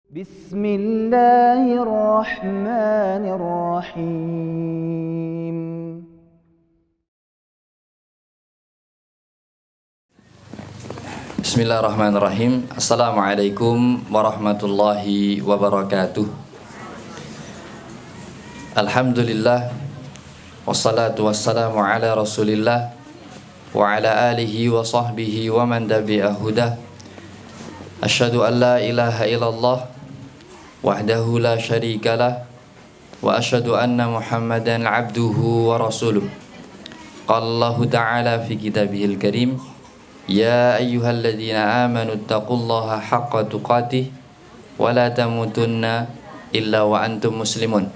Bismillahirrahmanirrahim. Bismillahirrahmanirrahim. Assalamualaikum warahmatullahi wabarakatuh. Alhamdulillah, wassalatu wassalamu ala rasulillah wa ala alihi wa sahbihi wa man tabi'a hudah. Asyhadu an la ilaha illallah wahdahu la syarikalah wa asyhadu anna Muhammadan abduhu wa rasuluh. Qala Allahu ta'ala fi kitabihil karim, ya ayyuhalladzina amanu taqullaha haqqa tuqatih wa la tamutunna illa wa antum muslimun.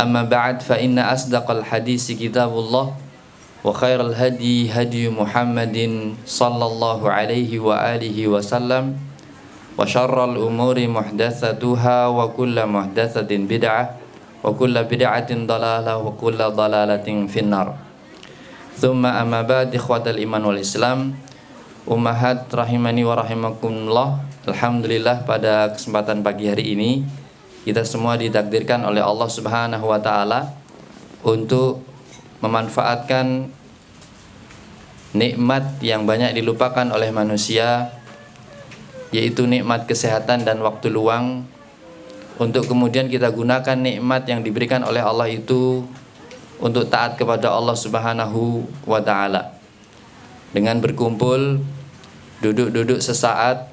Amma ba'd, fa inna asdaqal hadisi kitabullah wa khairal hadi hadi Muhammadin sallallahu alaihi wa alihi wasallam wa syarral umuri muhdatsatuha wa kullu muhdatsatin bid'ah wa kullu bid'atin dalalah wa kullu dalalatin finnar. Thumma amma ba'd, ikhwatal iman wal islam, ummahat rahimani wa rahimakumullah. Alhamdulillah, pada kesempatan pagi hari ini kita semua ditakdirkan oleh Allah Subhanahu wa taala untuk memanfaatkan nikmat yang banyak dilupakan oleh manusia, yaitu nikmat kesehatan dan waktu luang, untuk kemudian kita gunakan nikmat yang diberikan oleh Allah itu untuk taat kepada Allah Subhanahu wa taala. Dengan berkumpul, duduk-duduk sesaat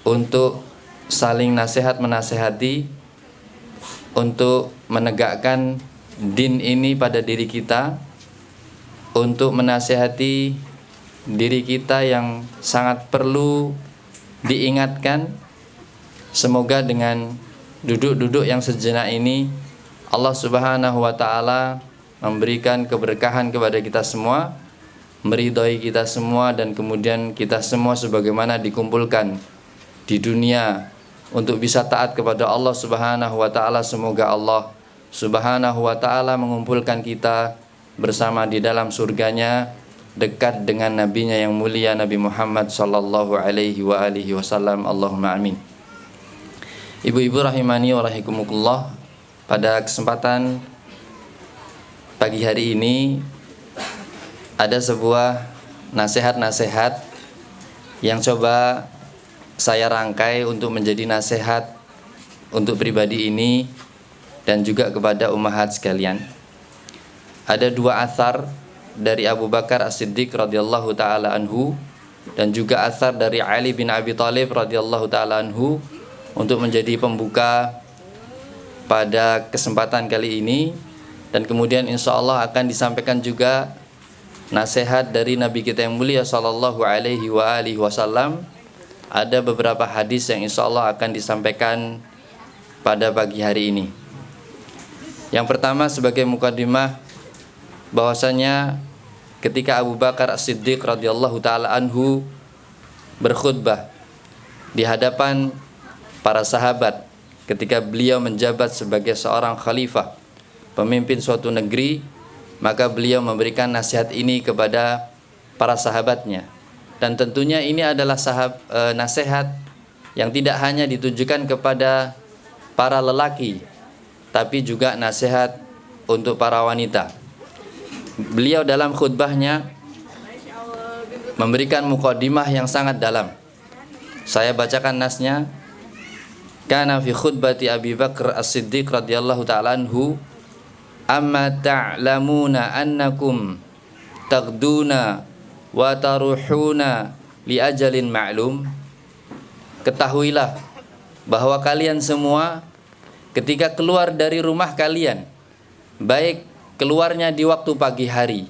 untuk saling nasihat menasehati, untuk menegakkan din ini pada diri kita, untuk menasehati diri kita yang sangat perlu diingatkan. Semoga dengan duduk-duduk yang sejenak ini Allah Subhanahu wa taala memberikan keberkahan kepada kita semua, meridhai kita semua, dan kemudian kita semua sebagaimana dikumpulkan di dunia untuk bisa taat kepada Allah Subhanahu wa taala, semoga Allah Subhanahu wa taala mengumpulkan kita bersama di dalam surganya, dekat dengan nabinya yang mulia Nabi Muhammad sallallahu alaihi wa alihi wasallam. Allahumma amin. Ibu-ibu rahimani wa rahimakumullah, pada kesempatan pagi hari ini ada sebuah nasihat-nasihat yang coba saya rangkai untuk menjadi nasihat untuk pribadi ini dan juga kepada ummahat sekalian. Ada dua athar dari Abu Bakar As-Siddiq radhiyallahu taala anhu dan juga athar dari Ali bin Abi Thalib radhiyallahu taala anhu untuk menjadi pembuka pada kesempatan kali ini, dan kemudian insyaallah akan disampaikan juga nasihat dari Nabi kita yang mulia sallallahu alaihi wa alihi wasallam. Ada beberapa hadis yang insyaallah akan disampaikan pada pagi hari ini. Yang pertama, sebagai mukadimah, bahwasanya ketika Abu Bakar As-Siddiq radhiyallahu taala anhu berkhutbah di hadapan para sahabat ketika beliau menjabat sebagai seorang khalifah, pemimpin suatu negeri, maka beliau memberikan nasihat ini kepada para sahabatnya. Dan tentunya ini adalah nasihat yang tidak hanya ditujukan kepada para lelaki, tapi juga nasihat untuk para wanita. Beliau dalam khutbahnya memberikan mukadimah yang sangat dalam. Saya bacakan nasnya. Kana fi khutbati Abi Bakar As-Siddiq radhiyallahu ta'ala anhu, amma ta'lamuna annakum tagduna wa taruhuna li ajalin ma'lum. Ketahuilah bahwa kalian semua ketika keluar dari rumah kalian, baik keluarnya di waktu pagi hari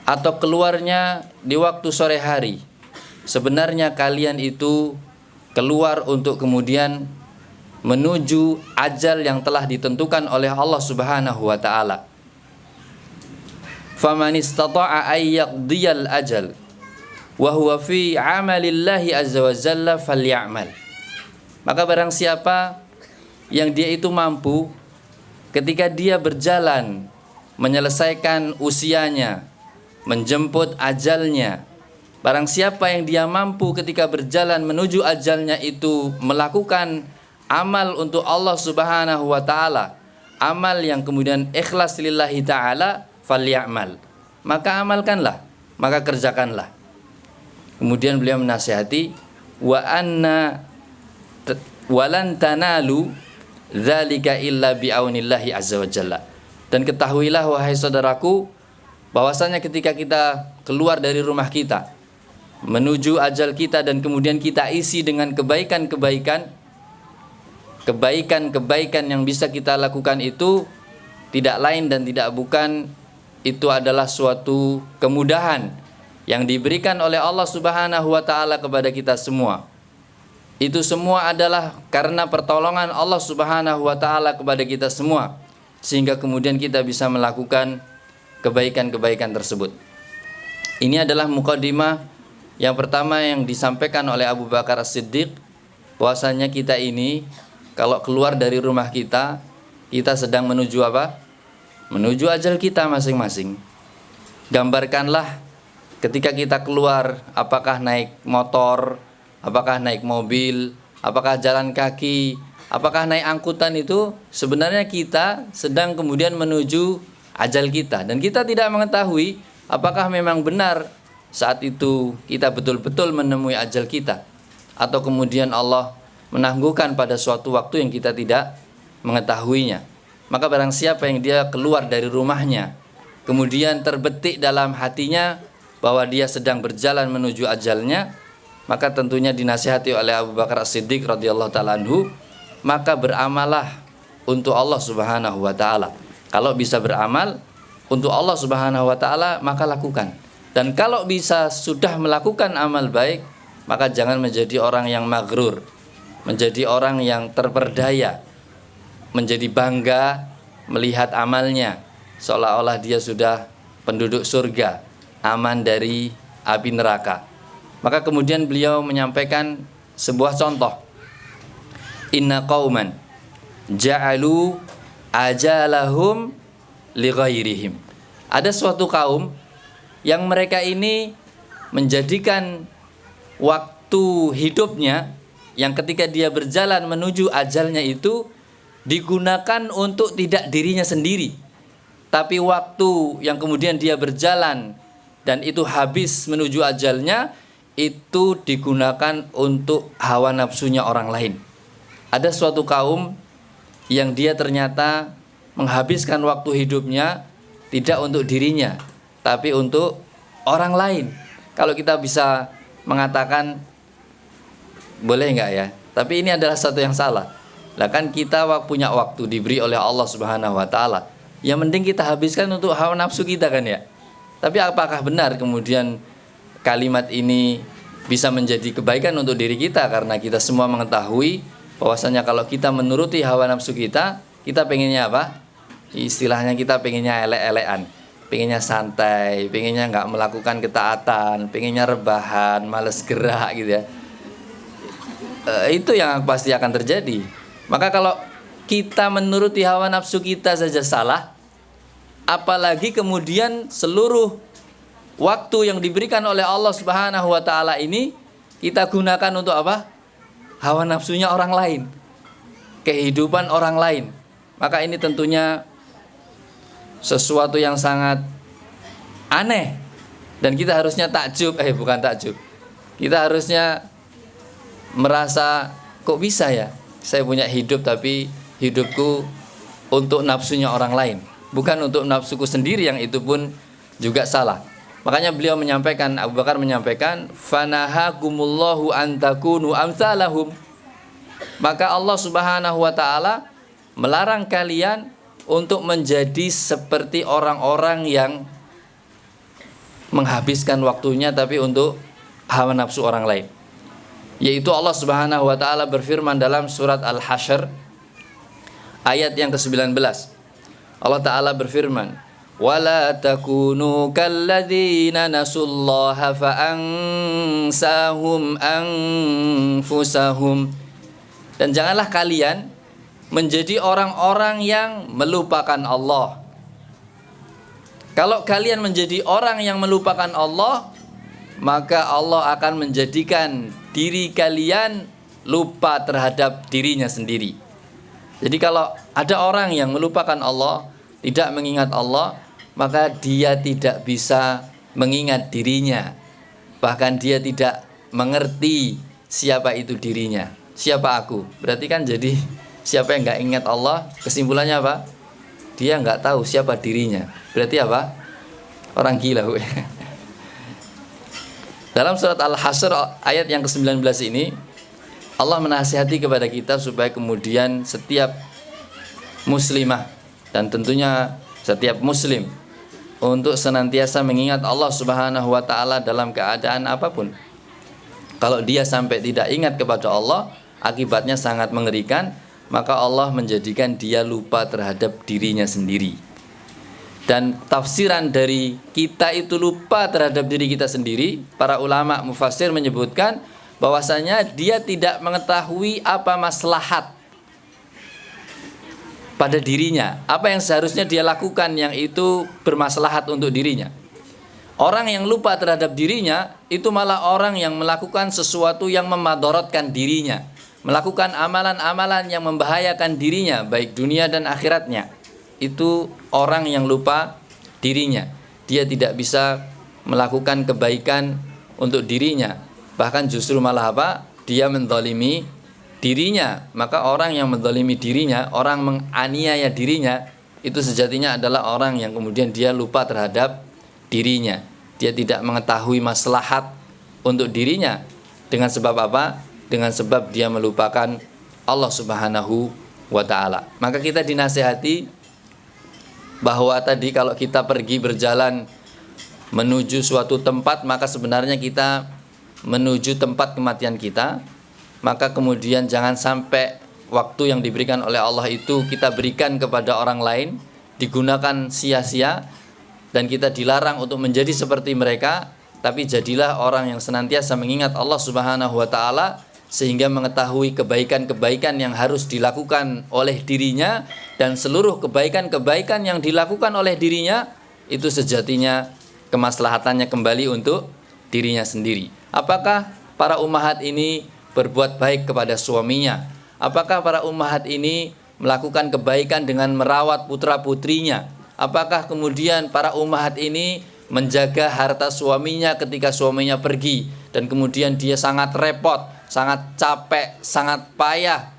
atau keluarnya di waktu sore hari, sebenarnya kalian itu keluar untuk kemudian menuju ajal yang telah ditentukan oleh Allah Subhanahu wa taala. Faman istata'a ay yaqdiyal ajal wa huwa fi 'amalillahi azza wa jalla falyamal. Maka barang siapa yang dia itu mampu ketika dia berjalan menyelesaikan usianya, menjemput ajalnya, barang siapa yang dia mampu ketika berjalan menuju ajalnya itu melakukan amal untuk Allah Subhanahu wa taala, amal yang kemudian ikhlas lillahi taala, falyamal. Maka amalkanlah, maka kerjakanlah. Kemudian beliau menasihati, wa anna walan tanalu dzalika illa bi'aunillahi azza wa jalla. Dan ketahuilah wahai saudaraku, bahwasanya ketika kita keluar dari rumah kita menuju ajal kita dan kemudian kita isi dengan kebaikan-kebaikan yang bisa kita lakukan, itu tidak lain dan tidak bukan itu adalah suatu kemudahan yang diberikan oleh Allah Subhanahu wa taala kepada kita semua. Itu semua adalah karena pertolongan Allah Subhanahu wa taala kepada kita semua, sehingga kemudian kita bisa melakukan kebaikan-kebaikan tersebut. Ini adalah muqaddimah yang pertama yang disampaikan oleh Abu Bakar As-Siddiq, bahwasanya kita ini kalau keluar dari rumah kita sedang menuju apa? Menuju ajal kita masing-masing. Gambarkanlah ketika kita keluar, apakah naik motor, apakah naik mobil, apakah jalan kaki, apakah naik angkutan, itu sebenarnya kita sedang kemudian menuju ajal kita. Dan kita tidak mengetahui apakah memang benar saat itu kita betul-betul menemui ajal kita, atau kemudian Allah menangguhkan pada suatu waktu yang kita tidak mengetahuinya. Maka barang siapa yang dia keluar dari rumahnya, kemudian terbetik dalam hatinya bahwa dia sedang berjalan menuju ajalnya, maka tentunya dinasihati oleh Abu Bakar As-Siddiq radhiyallahu ta'ala anhu, maka beramalah untuk Allah Subhanahu wa ta'ala. Kalau bisa beramal untuk Allah Subhanahu wa ta'ala, maka lakukan. Dan kalau bisa sudah melakukan amal baik, maka jangan menjadi orang yang maghrur, menjadi orang yang terperdaya, menjadi bangga melihat amalnya seolah-olah dia sudah penduduk surga, aman dari api neraka. Maka kemudian beliau menyampaikan sebuah contoh. Inna qauman ja'alu ajalahum li ghairihim. Ada suatu kaum yang mereka ini menjadikan waktu hidupnya yang ketika dia berjalan menuju ajalnya itu digunakan untuk tidak dirinya sendiri, tapi waktu yang kemudian dia berjalan dan itu habis menuju ajalnya itu digunakan untuk hawa nafsunya orang lain. Ada suatu kaum yang dia ternyata menghabiskan waktu hidupnya tidak untuk dirinya, tapi untuk orang lain. Kalau kita bisa mengatakan boleh enggak ya? Tapi ini adalah satu yang salah. Lah kan kita punya waktu diberi oleh Allah Subhanahu wa taala. Yang penting kita habiskan untuk hawa nafsu kita kan ya. Tapi apakah benar kemudian kalimat ini bisa menjadi kebaikan untuk diri kita, karena kita semua mengetahui bahwasanya kalau kita menuruti hawa nafsu kita pengennya apa? Istilahnya kita pengennya elek-elekan, pengennya santai, pengennya nggak melakukan ketaatan, pengennya rebahan, males gerak gitu ya. Itu yang pasti akan terjadi. Maka kalau kita menuruti hawa nafsu kita saja salah, apalagi kemudian seluruh waktu yang diberikan oleh Allah Subhanahu wa taala ini kita gunakan untuk apa? Hawa nafsunya orang lain, kehidupan orang lain. Maka ini tentunya sesuatu yang sangat aneh dan kita harusnya bukan takjub. Kita harusnya merasa kok bisa ya saya punya hidup tapi hidupku untuk nafsunya orang lain, bukan untuk nafsuku sendiri, yang itu pun juga salah. Makanya beliau menyampaikan, Abu Bakar menyampaikan, fanahakumullahu an takunu amsalahum. Maka Allah Subhanahu wa taala melarang kalian untuk menjadi seperti orang-orang yang menghabiskan waktunya tapi untuk hawa nafsu orang lain. Yaitu Allah Subhanahu wa taala berfirman dalam surat Al-Hasyr ayat yang ke-19. Allah taala berfirman, "Wala takunu kalladzina nasullaha fa'ansahum anfusahum." Dan janganlah kalian menjadi orang-orang yang melupakan Allah. Kalau kalian menjadi orang yang melupakan Allah, maka Allah akan menjadikan diri kalian lupa terhadap dirinya sendiri. Jadi kalau ada orang yang melupakan Allah, tidak mengingat Allah, maka dia tidak bisa mengingat dirinya. Bahkan dia tidak mengerti siapa itu dirinya. Siapa aku? Berarti kan jadi siapa yang nggak ingat Allah, kesimpulannya apa? Dia nggak tahu siapa dirinya. Berarti apa? Orang gila. Dalam surat Al-Hasyr ayat yang ke-19 ini, Allah menasihati kepada kita supaya kemudian setiap muslimah dan tentunya setiap muslim untuk senantiasa mengingat Allah Subhanahu wa taala dalam keadaan apapun. Kalau dia sampai tidak ingat kepada Allah, akibatnya sangat mengerikan, maka Allah menjadikan dia lupa terhadap dirinya sendiri. Dan tafsiran dari kita itu lupa terhadap diri kita sendiri, para ulama mufassir menyebutkan bahwasanya dia tidak mengetahui apa maslahat pada dirinya, apa yang seharusnya dia lakukan yang itu bermaslahat untuk dirinya. Orang yang lupa terhadap dirinya itu malah orang yang melakukan sesuatu yang memadorotkan dirinya, melakukan amalan-amalan yang membahayakan dirinya baik dunia dan akhiratnya. Itu orang yang lupa dirinya. Dia tidak bisa melakukan kebaikan untuk dirinya, bahkan justru malah apa? Dia menzalimi dirinya. Maka orang yang menzalimi dirinya, orang menganiaya dirinya, itu sejatinya adalah orang yang kemudian dia lupa terhadap dirinya. Dia tidak mengetahui maslahat untuk dirinya. Dengan sebab apa? Dengan sebab dia melupakan Allah Subhanahu wa ta'ala. Maka kita dinasihati bahwa tadi kalau kita pergi berjalan menuju suatu tempat, maka sebenarnya kita menuju tempat kematian kita. Maka kemudian jangan sampai waktu yang diberikan oleh Allah itu kita berikan kepada orang lain, digunakan sia-sia, dan kita dilarang untuk menjadi seperti mereka. Tapi jadilah orang yang senantiasa mengingat Allah Subhanahu wa ta'ala, sehingga mengetahui kebaikan-kebaikan yang harus dilakukan oleh dirinya, dan seluruh kebaikan-kebaikan yang dilakukan oleh dirinya itu sejatinya kemaslahatannya kembali untuk dirinya sendiri. Apakah para ummahat ini berbuat baik kepada suaminya? Apakah para ummahat ini melakukan kebaikan dengan merawat putra-putrinya? Apakah kemudian para ummahat ini menjaga harta suaminya ketika suaminya pergi, dan kemudian dia sangat repot, sangat capek, sangat payah,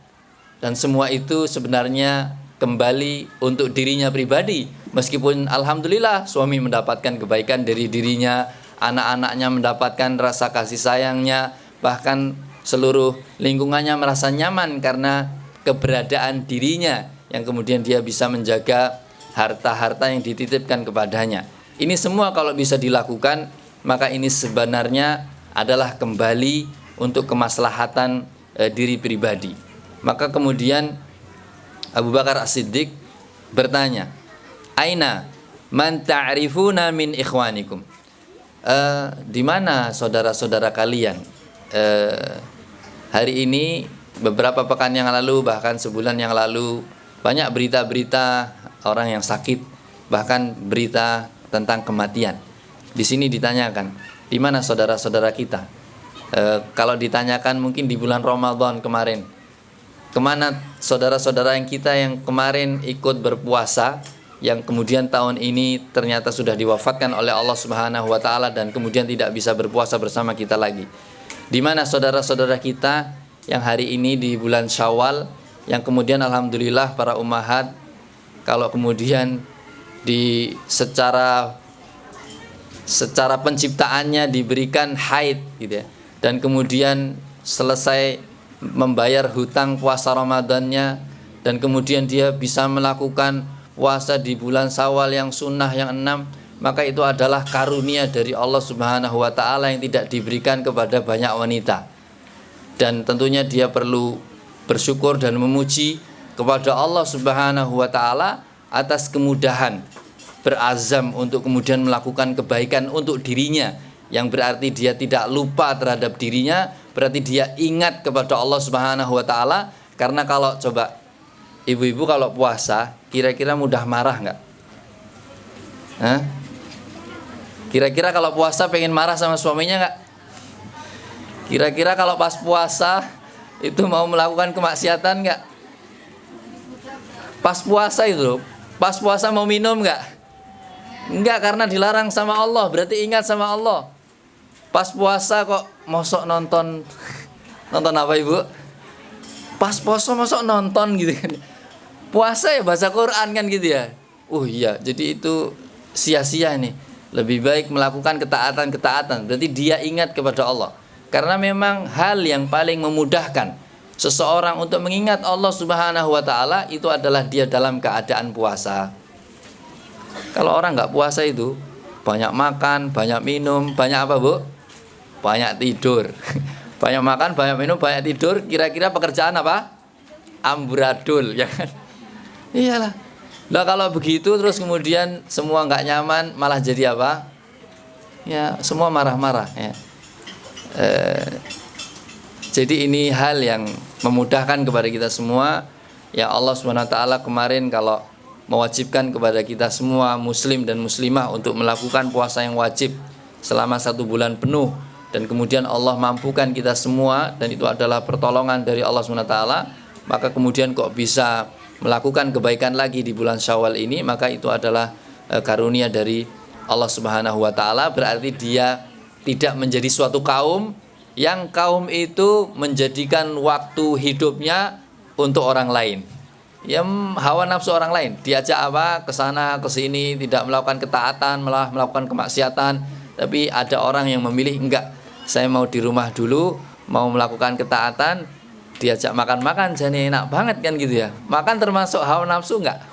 dan semua itu sebenarnya kembali untuk dirinya pribadi. Meskipun alhamdulillah suami mendapatkan kebaikan dari dirinya, anak-anaknya mendapatkan rasa kasih sayangnya, bahkan seluruh lingkungannya merasa nyaman karena keberadaan dirinya, yang kemudian dia bisa menjaga harta-harta yang dititipkan kepadanya. Ini semua kalau bisa dilakukan, maka ini sebenarnya adalah kembali untuk kemaslahatan diri pribadi. Maka kemudian Abu Bakar As-Siddiq bertanya, "Aina man ta'rifuna min ikhwanikum?" Di mana saudara-saudara kalian? Hari ini, beberapa pekan yang lalu, bahkan sebulan yang lalu, banyak berita-berita orang yang sakit, bahkan berita tentang kematian. Di sini ditanyakan, di mana saudara-saudara kita? Kalau ditanyakan mungkin di bulan Ramadan kemarin, kemana saudara-saudara yang kita yang kemarin ikut berpuasa, yang kemudian tahun ini ternyata sudah diwafatkan oleh Allah Subhanahu wa ta'ala, dan kemudian tidak bisa berpuasa bersama kita lagi. Di mana saudara-saudara kita yang hari ini di bulan Syawal, yang kemudian alhamdulillah para ummahat kalau kemudian secara penciptaannya diberikan haid gitu ya, dan kemudian selesai membayar hutang puasa Ramadannya, dan kemudian dia bisa melakukan puasa di bulan Syawal yang sunnah yang 6, maka itu adalah karunia dari Allah Subhanahu wa ta'ala yang tidak diberikan kepada banyak wanita. Dan tentunya dia perlu bersyukur dan memuji kepada Allah Subhanahu wa ta'ala atas kemudahan berazam untuk kemudian melakukan kebaikan untuk dirinya, yang berarti dia tidak lupa terhadap dirinya, berarti dia ingat kepada Allah Subhanahu wa ta'ala. Karena kalau coba ibu-ibu kalau puasa, kira-kira mudah marah nggak? Kira-kira kalau puasa pengen marah sama suaminya nggak? Kira-kira kalau pas puasa Itu mau melakukan kemaksiatan nggak? Pas puasa itu loh. Pas puasa mau minum nggak? Enggak, karena dilarang sama Allah. Berarti ingat sama Allah. Pas puasa kok mosok nonton. Nonton apa ibu? Pas puasa mosok nonton gitu kan. Puasa ya baca Quran kan gitu ya. Oh iya, jadi itu sia-sia nih. Lebih baik melakukan ketaatan-ketaatan. Berarti dia ingat kepada Allah. Karena memang hal yang paling memudahkan seseorang untuk mengingat Allah Subhanahu wa taala itu adalah dia dalam keadaan puasa. Kalau orang nggak puasa itu banyak makan, banyak minum, banyak apa bu? Banyak tidur. Banyak makan, banyak minum, banyak tidur. Kira-kira pekerjaan apa? Amburadul, ya kan? Iyalah. Lah kalau begitu terus kemudian semua nggak nyaman, malah jadi apa? Ya semua marah-marah. Ya. Jadi ini hal yang memudahkan kepada kita semua. Ya Allah SWT kemarin kalau mewajibkan kepada kita semua muslim dan muslimah untuk melakukan puasa yang wajib selama 1 bulan penuh, dan kemudian Allah mampukan kita semua, dan itu adalah pertolongan dari Allah SWT, maka kemudian kok bisa melakukan kebaikan lagi di bulan Syawal ini, maka itu adalah karunia dari Allah Subhanahu wa taala. Berarti dia tidak menjadi suatu kaum yang kaum itu menjadikan waktu hidupnya untuk orang lain. Ya hawa nafsu orang lain, diajak apa ke sana ke sini, tidak melakukan ketaatan, malah melakukan kemaksiatan. Tapi ada orang yang memilih enggak, saya mau di rumah dulu, mau melakukan ketaatan, diajak makan-makan jadi enak banget kan gitu ya. Makan termasuk hawa nafsu enggak?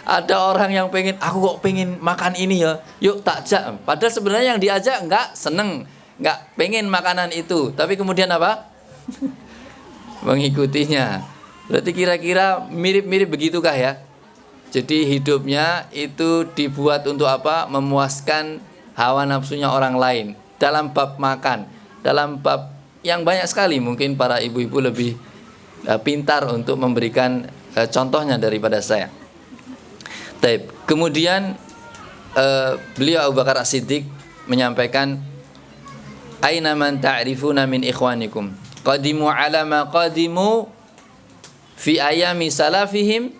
Ada orang yang pengen, aku kok pengen makan ini ya, yuk takjak. Padahal sebenarnya yang diajak enggak seneng, enggak pengen makanan itu, tapi kemudian apa? Mengikutinya. Berarti kira-kira mirip-mirip begitukah ya? Jadi hidupnya itu dibuat untuk apa? Memuaskan hawa nafsunya orang lain. Dalam bab makan, dalam bab yang banyak sekali, mungkin para ibu-ibu lebih pintar untuk memberikan contohnya daripada saya. Taib. Kemudian beliau Abu Bakar As-Siddiq menyampaikan, aina man ta'rifuna min ikhwanikum qadimu ala ma qadimu fi ayami salafihim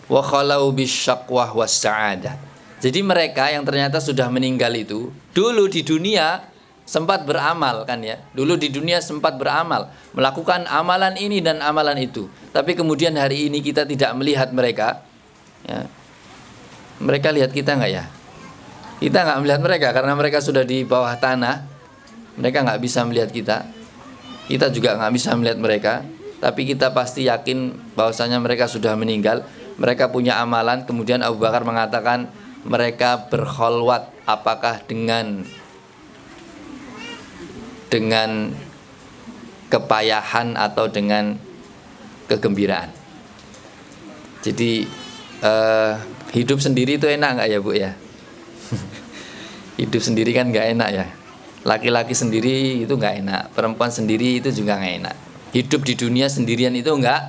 wa khalau bisyaqwah was sa'adah. Jadi mereka yang ternyata sudah meninggal itu dulu di dunia sempat beramal kan ya. Dulu di dunia sempat beramal, melakukan amalan ini dan amalan itu. Tapi kemudian hari ini kita tidak melihat mereka. Ya. Mereka lihat kita enggak ya? Kita enggak melihat mereka karena mereka sudah di bawah tanah. Mereka enggak bisa melihat kita. Kita juga enggak bisa melihat mereka. Tapi kita pasti yakin bahwasanya mereka sudah meninggal. Mereka punya amalan. Kemudian Abu Bakar mengatakan mereka berkholwat, apakah dengan kepayahan atau dengan kegembiraan. Jadi hidup sendiri itu enak nggak ya bu ya? Hidup sendiri kan nggak enak ya. Laki-laki sendiri itu nggak enak, perempuan sendiri itu juga nggak enak. Hidup di dunia sendirian itu nggak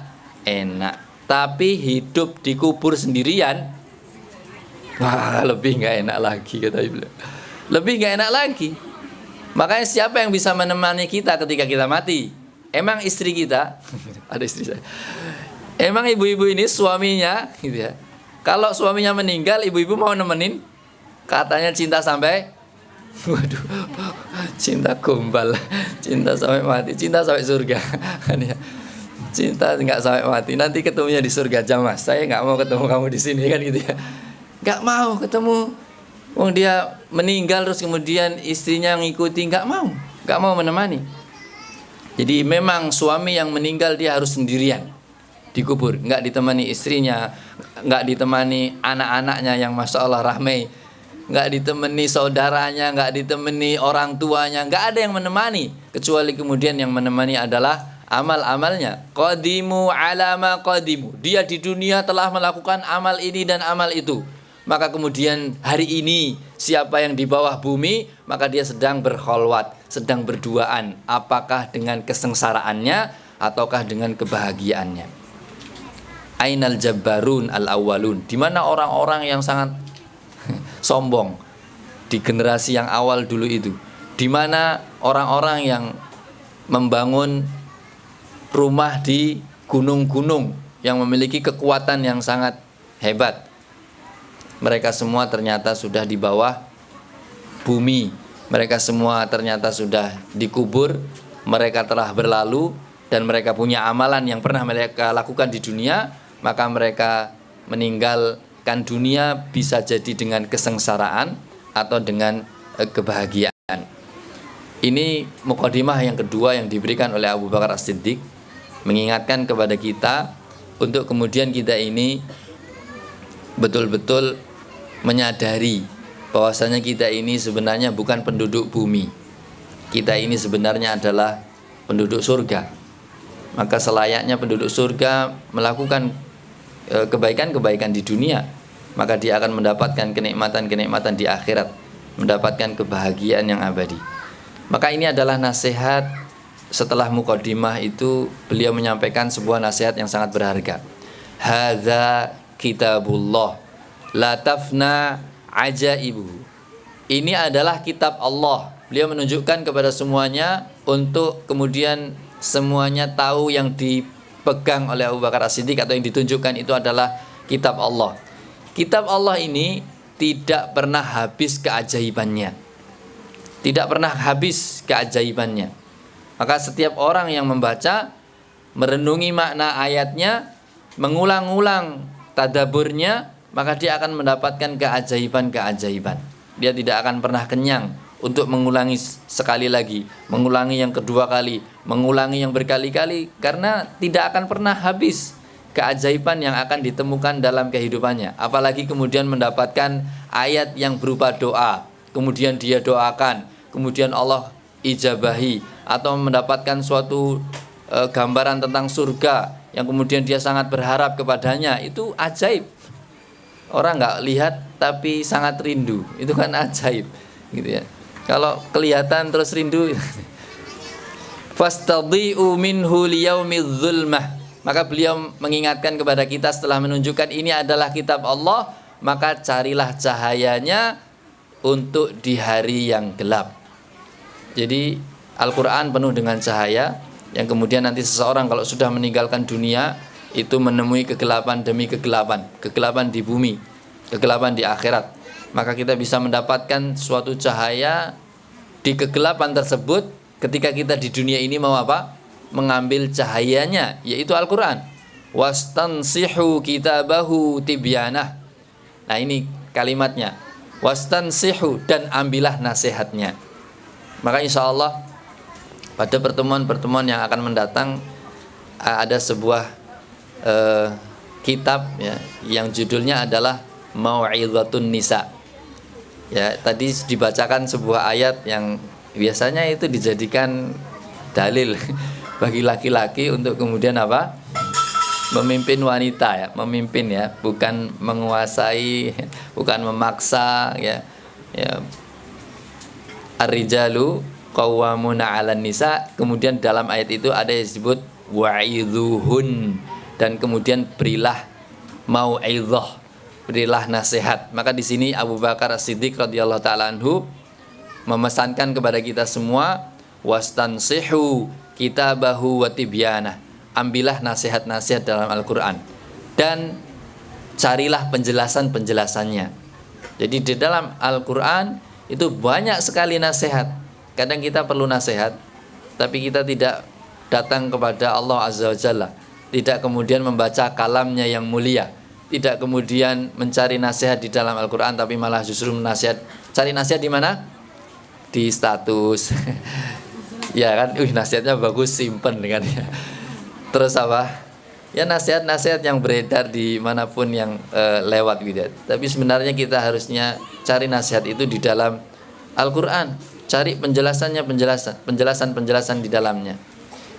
enak. Tapi hidup dikubur sendirian, wah lebih nggak enak lagi kata ibu. Lebih nggak enak lagi. Makanya siapa yang bisa menemani kita ketika kita mati? Emang istri kita? Ada istri saya. Emang ibu-ibu ini suaminya, gitu ya. Kalau suaminya meninggal, ibu-ibu mau nemenin? Katanya cinta sampai, waduh, cinta gombal, cinta sampai mati, cinta sampai surga, kan ya. Cinta nggak sampai mati, nanti ketemunya di surga aja mas. Saya nggak mau ketemu kamu di sini kan gitu ya. Nggak mau ketemu. Wong dia meninggal terus kemudian istrinya ngikuti, nggak mau menemani. Jadi memang suami yang meninggal dia harus sendirian dikubur, nggak ditemani istrinya, nggak ditemani anak-anaknya yang masya Allah rahmai, nggak ditemani saudaranya, nggak ditemani orang tuanya, nggak ada yang menemani, kecuali kemudian yang menemani adalah amal-amalnya. Qadimu alama qadimu, dia di dunia telah melakukan amal ini dan amal itu. Maka kemudian hari ini siapa yang di bawah bumi, maka dia sedang berkholwat, sedang berduaan, apakah dengan kesengsaraannya ataukah dengan kebahagiaannya. Ainal jabbarun al-awwalun, di mana orang-orang yang sangat sombong di generasi yang awal dulu itu, di mana orang-orang yang membangun rumah di gunung-gunung yang memiliki kekuatan yang sangat hebat. Mereka semua ternyata sudah di bawah bumi. Mereka semua ternyata sudah dikubur. Mereka telah berlalu dan mereka punya amalan yang pernah mereka lakukan di dunia, maka mereka meninggalkan dunia bisa jadi dengan kesengsaraan atau dengan kebahagiaan. Ini mukadimah yang kedua yang diberikan oleh Abu Bakar As-Siddiq, mengingatkan kepada kita untuk kemudian kita ini betul-betul menyadari bahwasanya kita ini sebenarnya bukan penduduk bumi. Kita ini sebenarnya adalah penduduk surga. Maka selayaknya penduduk surga melakukan kebaikan-kebaikan di dunia, maka dia akan mendapatkan kenikmatan-kenikmatan di akhirat, mendapatkan kebahagiaan yang abadi. Maka ini adalah nasihat. Setelah mukadimah itu beliau menyampaikan sebuah nasihat yang sangat berharga. Hadza kitabullah la tafna ajaibu. Ini adalah kitab Allah. Beliau menunjukkan kepada semuanya untuk kemudian semuanya tahu yang dipegang oleh Abu Bakar As-Siddiq atau yang ditunjukkan itu adalah kitab Allah. Kitab Allah ini tidak pernah habis keajaibannya. Tidak pernah habis keajaibannya. Maka setiap orang yang membaca, merenungi makna ayatnya, mengulang-ulang tadaburnya, maka dia akan mendapatkan keajaiban-keajaiban. Dia tidak akan pernah kenyang untuk mengulangi sekali lagi, mengulangi yang kedua kali, mengulangi yang berkali-kali, karena tidak akan pernah habis keajaiban yang akan ditemukan dalam kehidupannya. Apalagi kemudian mendapatkan ayat yang berupa doa, kemudian dia doakan, kemudian Allah ijabahi, atau mendapatkan suatu gambaran tentang surga yang kemudian dia sangat berharap kepadanya, itu ajaib. Orang nggak lihat tapi sangat rindu, itu kan ajaib, gitu ya. Kalau kelihatan terus rindu, fastadhi'u minhu liyaumiz zulmah. Maka beliau mengingatkan kepada kita setelah menunjukkan ini adalah kitab Allah, maka carilah cahayanya untuk di hari yang gelap. Jadi Al-Quran penuh dengan cahaya yang kemudian nanti seseorang kalau sudah meninggalkan dunia itu menemui kegelapan demi kegelapan, kegelapan di bumi, kegelapan di akhirat. Maka kita bisa mendapatkan suatu cahaya di kegelapan tersebut ketika kita di dunia ini mau apa? Mengambil cahayanya, yaitu Al-Quran. Wastansihu kitabahu tibyanah. Nah ini kalimatnya, wastansihu, dan ambillah nasihatnya. Maka insya Allah pada pertemuan-pertemuan yang akan mendatang ada sebuah kitab ya, yang judulnya adalah Mau'izatun Nisa. Ya, tadi dibacakan sebuah ayat yang biasanya itu dijadikan dalil bagi laki-laki untuk kemudian apa? Memimpin wanita ya, memimpin ya, bukan menguasai, bukan memaksa ya. Ya. Ar-rijalu qawwamuna 'alan nisa, kemudian dalam ayat itu ada yang disebut wa'idhuhun, dan kemudian berilah mau'izah, berilah nasihat. Maka di sini Abu Bakar As-Siddiq radhiyallahu taala anhu memesankan kepada kita semua, wastansihu kitabahu wa tibyanah, ambillah nasihat-nasihat dalam Al-Qur'an dan carilah penjelasan-penjelasannya. Jadi di dalam Al-Qur'an itu banyak sekali nasihat. Kadang kita perlu nasihat, tapi kita tidak datang kepada Allah Azza wa Jalla, tidak kemudian membaca kalamnya yang mulia, tidak kemudian mencari nasihat di dalam Al-Quran, tapi malah justru cari nasihat di mana? Di status. Ya kan, nasihatnya bagus, simpen kan ya. Terus apa? Ya nasihat-nasihat yang beredar di manapun yang lewat gitu. Tapi sebenarnya kita harusnya cari nasihat itu di dalam Al-Quran. Cari penjelasan di dalamnya,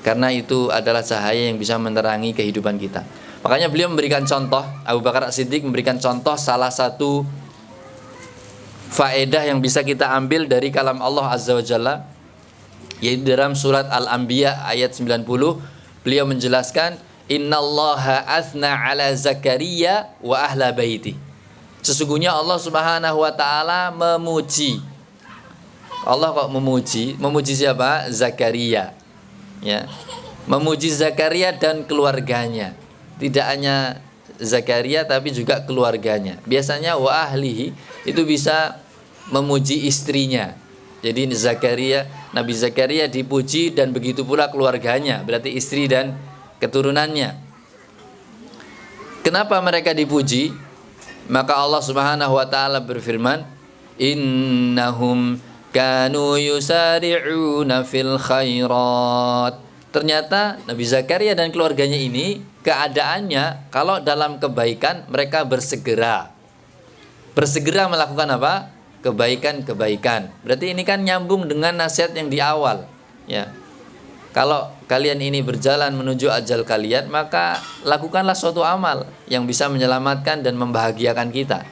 karena itu adalah cahaya yang bisa menerangi kehidupan kita. Makanya beliau memberikan contoh, Abu Bakar As-Siddiq memberikan contoh salah satu faedah yang bisa kita ambil dari kalam Allah Azza wa Jalla, yaitu dalam surat Al-Anbiya ayat 90. Beliau menjelaskan, innallaha athna ala Zakaria wa ahla baiti. Sesungguhnya Allah Subhanahu wa taala memuji. Allah kok memuji siapa? Zakaria. Ya. Memuji Zakaria dan keluarganya. Tidak hanya Zakaria tapi juga keluarganya. Biasanya wa ahlihi itu bisa memuji istrinya. Jadi Nabi Zakaria dipuji dan begitu pula keluarganya, berarti istri dan keturunannya. Kenapa mereka dipuji? Maka Allah Subhanahu wa taala berfirman, "Innahum kanu yusari'una fil khairat." Ternyata Nabi Zakaria dan keluarganya ini keadaannya kalau dalam kebaikan mereka bersegera melakukan apa? Kebaikan-kebaikan. Berarti ini kan nyambung dengan nasihat yang di awal, ya. Kalau kalian ini berjalan menuju ajal kalian, maka lakukanlah suatu amal yang bisa menyelamatkan dan membahagiakan kita.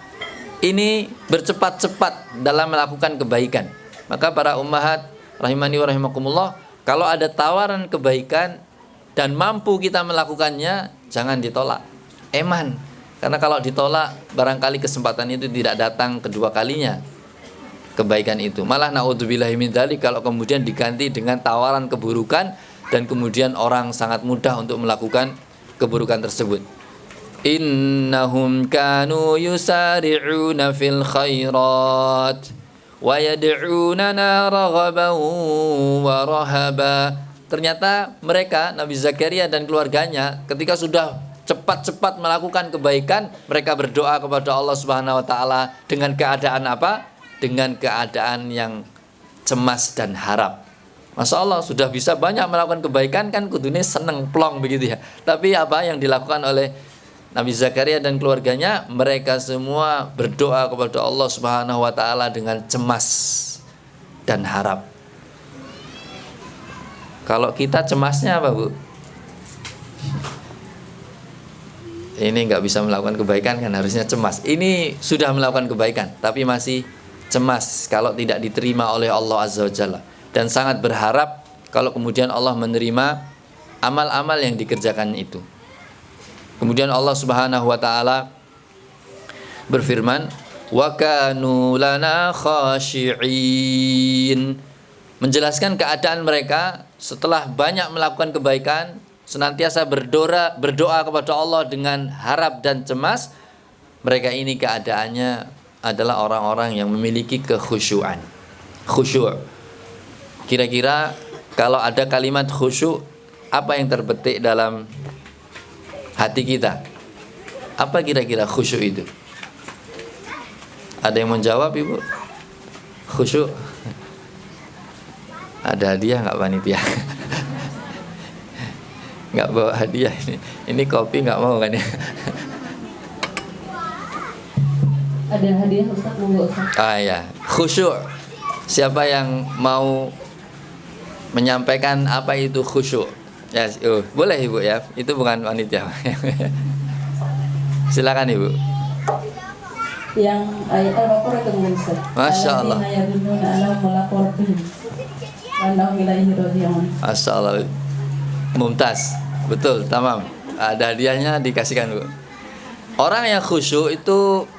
Ini bercepat-cepat dalam melakukan kebaikan. Maka para ummahat rahimani wa rahimakumullah, kalau ada tawaran kebaikan dan mampu kita melakukannya, jangan ditolak. Eman. Karena kalau ditolak, barangkali kesempatan itu tidak datang kedua kalinya. Kebaikan itu malah naudzubillahi min dzalik, kalau kemudian diganti dengan tawaran keburukan dan kemudian orang sangat mudah untuk melakukan keburukan tersebut. Innahum kanu yusari'una fil khairat wa yad'unana raghaban wa rahaba. Ternyata mereka, Nabi Zakaria dan keluarganya, ketika sudah cepat-cepat melakukan kebaikan, mereka berdoa kepada Allah Subhanahu wa taala dengan keadaan apa? Dengan keadaan yang cemas dan harap. Masya Allah, sudah bisa banyak melakukan kebaikan kan kudune seneng plong begitu ya. Tapi apa yang dilakukan oleh Nabi Zakaria dan keluarganya, mereka semua berdoa kepada Allah Subhanahu wa taala dengan cemas dan harap. Kalau kita cemasnya apa, Bu? Ini nggak bisa melakukan kebaikan kan, harusnya cemas. Ini sudah melakukan kebaikan tapi masih cemas kalau tidak diterima oleh Allah Azza wa Jalla, dan sangat berharap kalau kemudian Allah menerima amal-amal yang dikerjakan itu. Kemudian Allah Subhanahu wa taala berfirman, wa kanu lana khashi'in, menjelaskan keadaan mereka setelah banyak melakukan kebaikan, senantiasa berdoa kepada Allah dengan harap dan cemas. Mereka ini keadaannya adalah orang-orang yang memiliki kekhusyuan. Khusyuk. Kira-kira kalau ada kalimat khusyuk, apa yang terbetik dalam hati kita? Apa kira-kira khusyuk itu? Ada yang menjawab, Ibu? Khusyuk. Ada hadiah nggak panitia? Nggak bawa hadiah ini. Ini kopi nggak mau kan ya? Ada hadiah Ustaz, monggo Ustaz. Ya, khusyuk. Siapa yang mau menyampaikan apa itu khusyuk? Ya, boleh Ibu ya. Itu bukan panitia. Silakan Ibu. Yang ayat Al-Baqarah itu mungkin Ustaz. Masya Allah. Masya Allah. Mumtaz. Betul, tamam. Ada hadiahnya dikasihkan, Bu. Orang yang khusyuk itu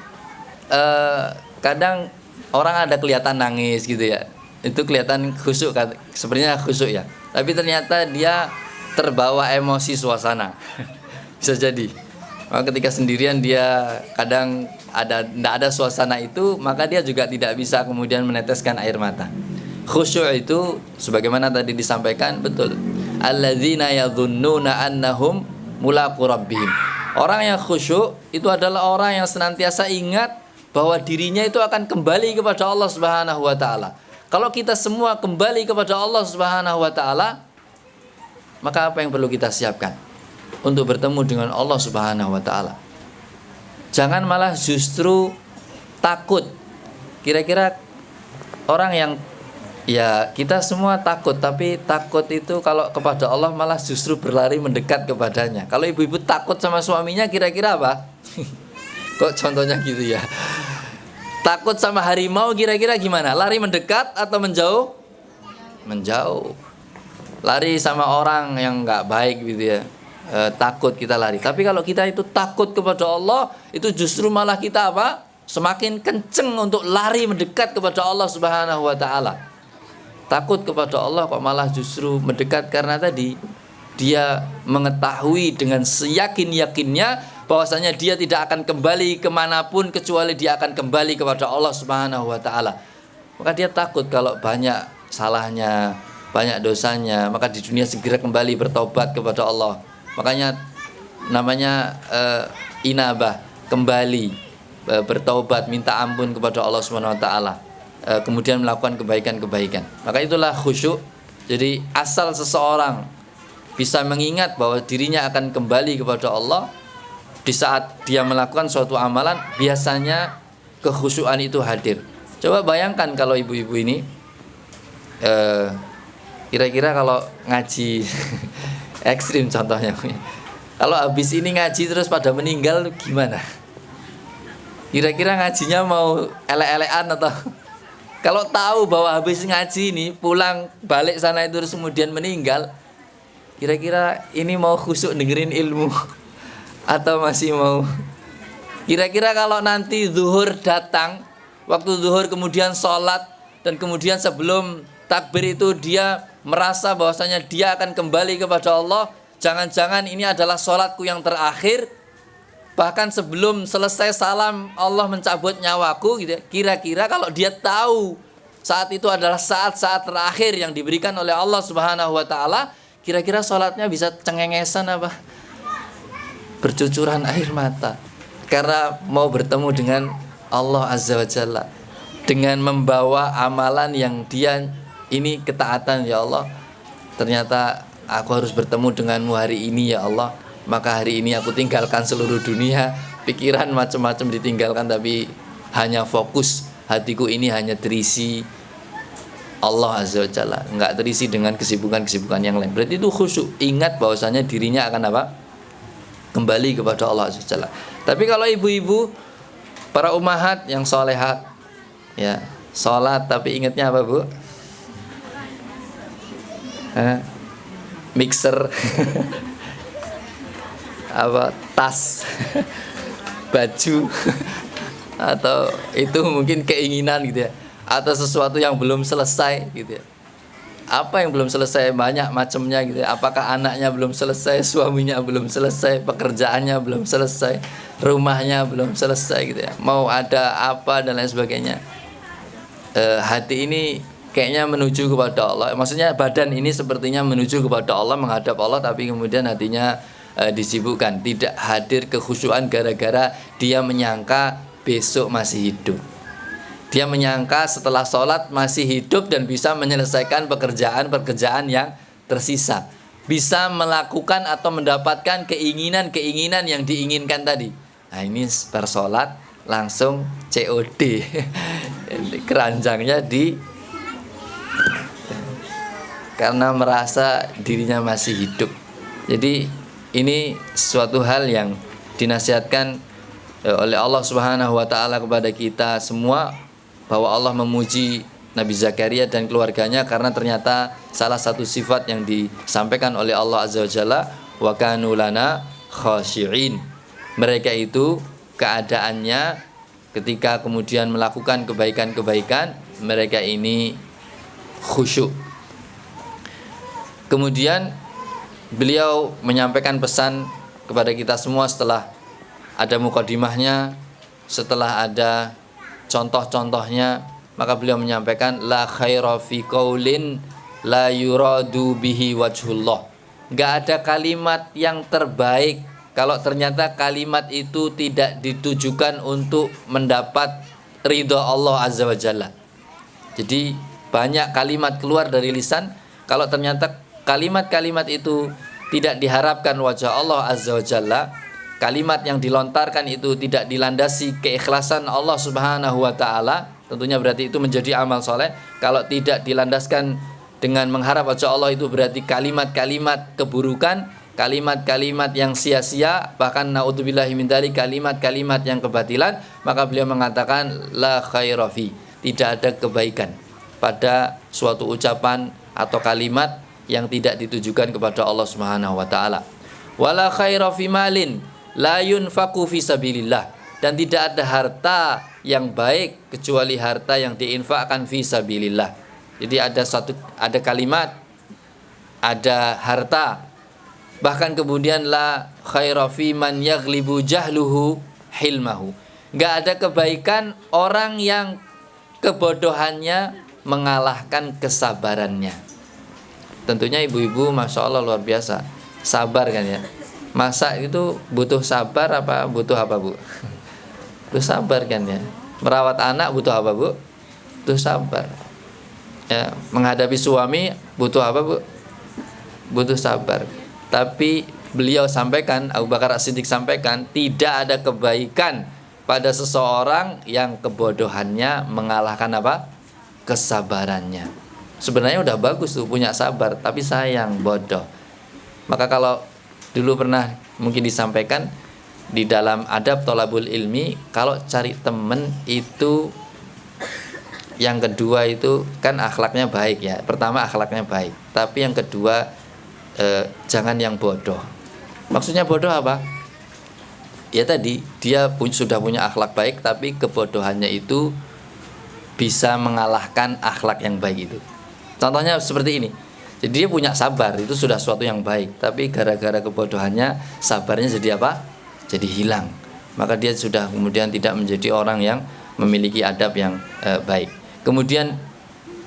kadang orang ada kelihatan nangis gitu ya, itu kelihatan khusyuk, sebenarnya khusyuk ya, tapi ternyata dia terbawa emosi suasana. Bisa jadi. Maka ketika sendirian dia kadang tidak ada suasana itu, maka dia juga tidak bisa kemudian meneteskan air mata. Khusyuk itu sebagaimana tadi disampaikan, betul. Alladzina yadhunnuna annahum mulaqu rabbihim. Orang yang khusyuk itu adalah orang yang senantiasa ingat bahwa dirinya itu akan kembali kepada Allah Subhanahu wa taala. Kalau kita semua kembali kepada Allah Subhanahu wa taala, maka apa yang perlu kita siapkan untuk bertemu dengan Allah Subhanahu wa taala? Jangan malah justru takut. Kira-kira orang yang, ya kita semua takut, tapi takut itu kalau kepada Allah malah justru berlari mendekat kepadanya. Kalau ibu-ibu takut sama suaminya, kira-kira apa? Kok contohnya gitu ya? Takut sama harimau, kira-kira gimana? Lari mendekat atau menjauh? Menjauh. Lari sama orang yang nggak baik gitu ya, takut kita lari. Tapi kalau kita itu takut kepada Allah, itu justru malah kita apa? Semakin kenceng untuk lari mendekat kepada Allah Subhanahu wa taala. Takut kepada Allah kok malah justru mendekat, karena tadi dia mengetahui dengan seyakin-yakinnya bahwasanya dia tidak akan kembali kemanapun kecuali dia akan kembali kepada Allah Subhanahu wa Ta'ala. Maka dia takut kalau banyak salahnya, banyak dosanya, maka di dunia segera kembali bertobat kepada Allah. Makanya namanya inabah, kembali bertaubat, minta ampun kepada Allah Subhanahu wa Ta'ala, kemudian melakukan kebaikan-kebaikan. Maka itulah khusyuk. Jadi asal seseorang bisa mengingat bahwa dirinya akan kembali kepada Allah di saat dia melakukan suatu amalan, biasanya kekhusyuan itu hadir. Coba bayangkan kalau ibu-ibu ini kira-kira kalau ngaji ekstrim contohnya, kalau habis ini ngaji terus pada meninggal gimana? Kira-kira ngajinya mau elek-elekan atau kalau tahu bahwa habis ngaji ini pulang balik sana itu terus kemudian meninggal, kira-kira ini mau khusyuk dengerin ilmu atau masih mau? Kira-kira kalau nanti zuhur datang, waktu zuhur kemudian sholat, dan kemudian sebelum takbir itu dia merasa bahwasanya dia akan kembali kepada Allah, jangan-jangan ini adalah sholatku yang terakhir, bahkan sebelum selesai salam Allah mencabut nyawaku gitu. Kira-kira kalau dia tahu saat itu adalah saat-saat terakhir yang diberikan oleh Allah Subhanahu wa Ta'ala, kira-kira sholatnya bisa cengengesan apa? Bercucuran air mata karena mau bertemu dengan Allah Azza wa Jalla, dengan membawa amalan yang dia ini ketaatan. Ya Allah, ternyata aku harus bertemu denganmu hari ini ya Allah, maka hari ini aku tinggalkan seluruh dunia, pikiran macam-macam ditinggalkan, tapi hanya fokus hatiku ini hanya terisi Allah Azza wa Jalla, enggak terisi dengan kesibukan-kesibukan yang lain. Berarti itu khusyuk, ingat bahwasanya dirinya akan apa? Kembali kepada Allah Azza wa Jalla. Tapi kalau ibu-ibu, para ummahat yang solehat, ya, sholat tapi ingatnya apa bu? Mixer, apa tas, baju, atau itu mungkin keinginan gitu ya, atau sesuatu yang belum selesai gitu ya. Apa yang belum selesai, banyak macamnya gitu ya. Apakah anaknya belum selesai, suaminya belum selesai, pekerjaannya belum selesai, rumahnya belum selesai gitu ya, mau ada apa dan lain sebagainya. Hati ini kayaknya menuju kepada Allah, maksudnya badan ini sepertinya menuju kepada Allah, menghadap Allah, tapi kemudian hatinya disibukkan, tidak hadir kekhusyuan gara-gara dia menyangka besok masih hidup. Dia menyangka setelah sholat masih hidup dan bisa menyelesaikan pekerjaan-pekerjaan yang tersisa, bisa melakukan atau mendapatkan keinginan-keinginan yang diinginkan tadi. Nah ini per sholat langsung COD keranjangnya karena merasa dirinya masih hidup. Jadi ini suatu hal yang dinasihatkan oleh Allah Subhanahu wa Ta'ala kepada kita semua, bahwa Allah memuji Nabi Zakaria dan keluarganya karena ternyata salah satu sifat yang disampaikan oleh Allah Azza wa Jalla, wa kanu lana khashi'in. Mereka itu keadaannya ketika kemudian melakukan kebaikan-kebaikan, mereka ini khusyuk. Kemudian beliau menyampaikan pesan kepada kita semua setelah ada mukadimahnya, setelah ada contoh-contohnya, maka beliau menyampaikan la khaira fi qaulin la yuradu bihi wajhullah. Enggak ada kalimat yang terbaik kalau ternyata kalimat itu tidak ditujukan untuk mendapat ridha Allah Azza wa Jalla. Jadi banyak kalimat keluar dari lisan, kalau ternyata kalimat-kalimat itu tidak diharapkan wajah Allah Azza wa Jalla, kalimat yang dilontarkan itu tidak dilandasi keikhlasan Allah Subhanahu wa Ta'ala, tentunya berarti itu menjadi amal soleh. Kalau tidak dilandaskan dengan mengharap wajah Allah, itu berarti kalimat-kalimat keburukan, kalimat-kalimat yang sia-sia, bahkan naudzubillahi min dzalik, kalimat-kalimat yang kebatilan. Maka beliau mengatakan la khaira fi, tidak ada kebaikan pada suatu ucapan atau kalimat yang tidak ditujukan kepada Allah Subhanahu wa Ta'ala. Wala khaira fi malin la yunfaqu fi sabilillah, dan tidak ada harta yang baik kecuali harta yang diinfakkan fi sabilillah. Jadi ada kalimat, ada harta Bahkan kemudian la khaira fi man yaghlibu jahluhu hilmahu. Enggak ada kebaikan orang yang kebodohannya mengalahkan kesabarannya. Tentunya ibu-ibu Masya Allah luar biasa, sabar kan ya. Masak itu butuh sabar apa butuh apa Bu? Butuh sabar kan ya. Merawat anak butuh apa Bu? Butuh sabar ya. Menghadapi suami butuh apa Bu? Butuh sabar. Tapi beliau sampaikan, Abu Bakar As-Siddiq sampaikan, tidak ada kebaikan pada seseorang yang kebodohannya mengalahkan apa? Kesabarannya. Sebenarnya udah bagus tuh punya sabar, tapi sayang bodoh. Maka kalau dulu pernah mungkin disampaikan di dalam adab tholabul ilmi, kalau cari temen itu yang kedua itu kan akhlaknya baik ya. Pertama akhlaknya baik, tapi yang kedua jangan yang bodoh. Maksudnya bodoh apa? Ya tadi dia sudah punya akhlak baik, tapi kebodohannya itu bisa mengalahkan akhlak yang baik itu. Contohnya seperti ini. Jadi dia punya sabar, itu sudah suatu yang baik, tapi gara-gara kebodohannya sabarnya jadi apa? Jadi hilang. Maka dia sudah kemudian tidak menjadi orang yang memiliki adab yang baik. Kemudian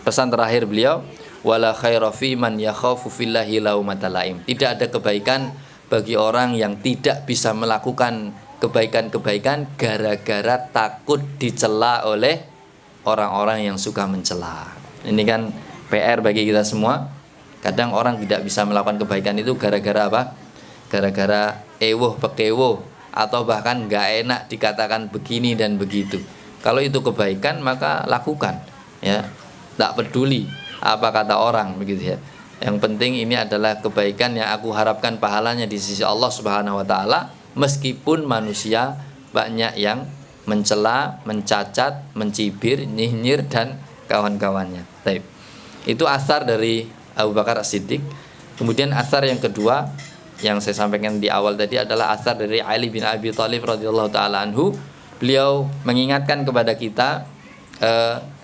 pesan terakhir beliau, wala khaira fi man yakhafu fillahi laumata laim. Tidak ada kebaikan bagi orang yang tidak bisa melakukan kebaikan-kebaikan gara-gara takut dicela oleh orang-orang yang suka mencela. Ini kan PR bagi kita semua. Kadang orang tidak bisa melakukan kebaikan itu gara-gara apa? Gara-gara ewoh pekewoh, atau bahkan gak enak dikatakan begini dan begitu. Kalau itu kebaikan maka lakukan ya. Tak peduli apa kata orang begitu ya. Yang penting ini adalah kebaikan yang aku harapkan pahalanya di sisi Allah Subhanahu wa taala, meskipun manusia banyak yang mencela, mencacat, mencibir, nyinyir dan kawan-kawannya. Baik. Itu asar dari Abu Bakar As-Siddiq. Kemudian asar yang kedua yang saya sampaikan di awal tadi adalah asar dari Ali bin Abi Thalib radhiyallahu taala anhu. Beliau mengingatkan kepada kita,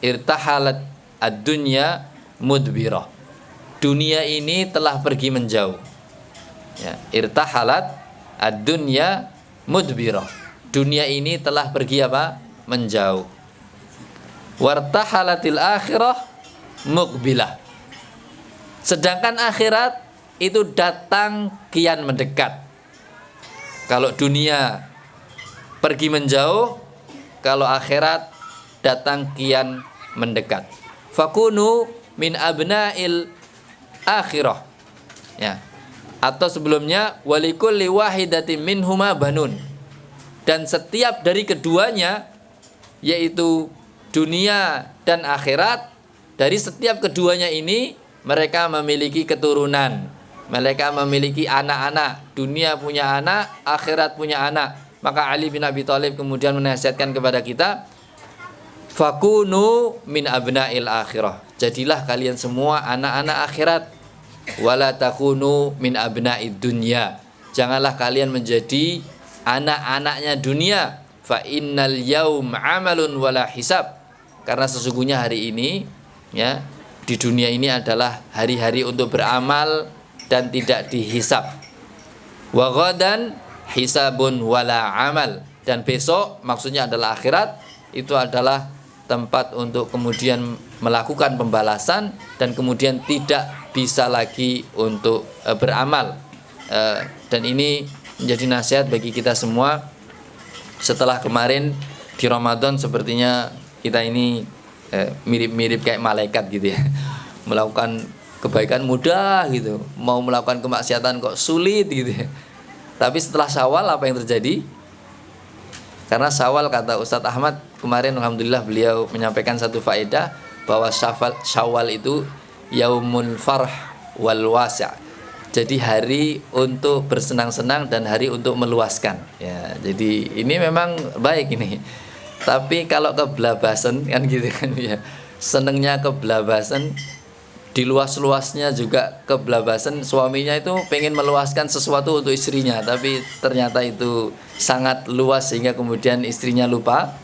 irtahalat ad-dunya mudbirah. Dunia ini telah pergi menjauh. Ya, irtahalat ad-dunya mudbirah. Dunia ini telah pergi apa? Menjauh. Wartahalatil akhirah muqbilah. Sedangkan akhirat itu datang kian mendekat. Kalau dunia pergi menjauh, kalau akhirat datang kian mendekat. Fakunu min abna'il akhirah. Ya. Atau sebelumnya walikulli wahidatin minhuma banun. Dan setiap dari keduanya, yaitu dunia dan akhirat, dari setiap keduanya ini mereka memiliki keturunan, mereka memiliki anak-anak. Dunia punya anak, akhirat punya anak. Maka Ali bin Abi Thalib kemudian menasihatkan kepada kita, fakunu min abna'il akhirah. Jadilah kalian semua anak-anak akhirat. Wala takunu min abna'id dunya. Janganlah kalian menjadi anak-anaknya dunia. Fa innal yaum amalun wala hisab. Karena sesungguhnya hari ini ya, di dunia ini adalah hari-hari untuk beramal dan tidak dihisab. Wa ghadan hisabun wala amal. Dan besok maksudnya adalah akhirat, itu adalah tempat untuk kemudian melakukan pembalasan dan kemudian tidak bisa lagi untuk beramal. Dan ini menjadi nasihat bagi kita semua. Setelah kemarin di Ramadan sepertinya kita ini mirip-mirip kayak malaikat gitu ya. Melakukan kebaikan mudah gitu, mau melakukan kemaksiatan kok sulit gitu ya. Tapi setelah Syawal apa yang terjadi? Karena Syawal, kata Ustadz Ahmad kemarin, alhamdulillah beliau menyampaikan satu faedah bahwa Syawal itu yaumul farh wal wasi'. Jadi hari untuk bersenang-senang dan hari untuk meluaskan. Ya, jadi ini memang baik ini. Tapi kalau keblabasan kan gitu kan ya. Senengnya keblabasan, diluas-luasnya juga keblabasan. Suaminya itu pengen meluaskan sesuatu untuk istrinya, tapi ternyata itu sangat luas sehingga kemudian istrinya lupa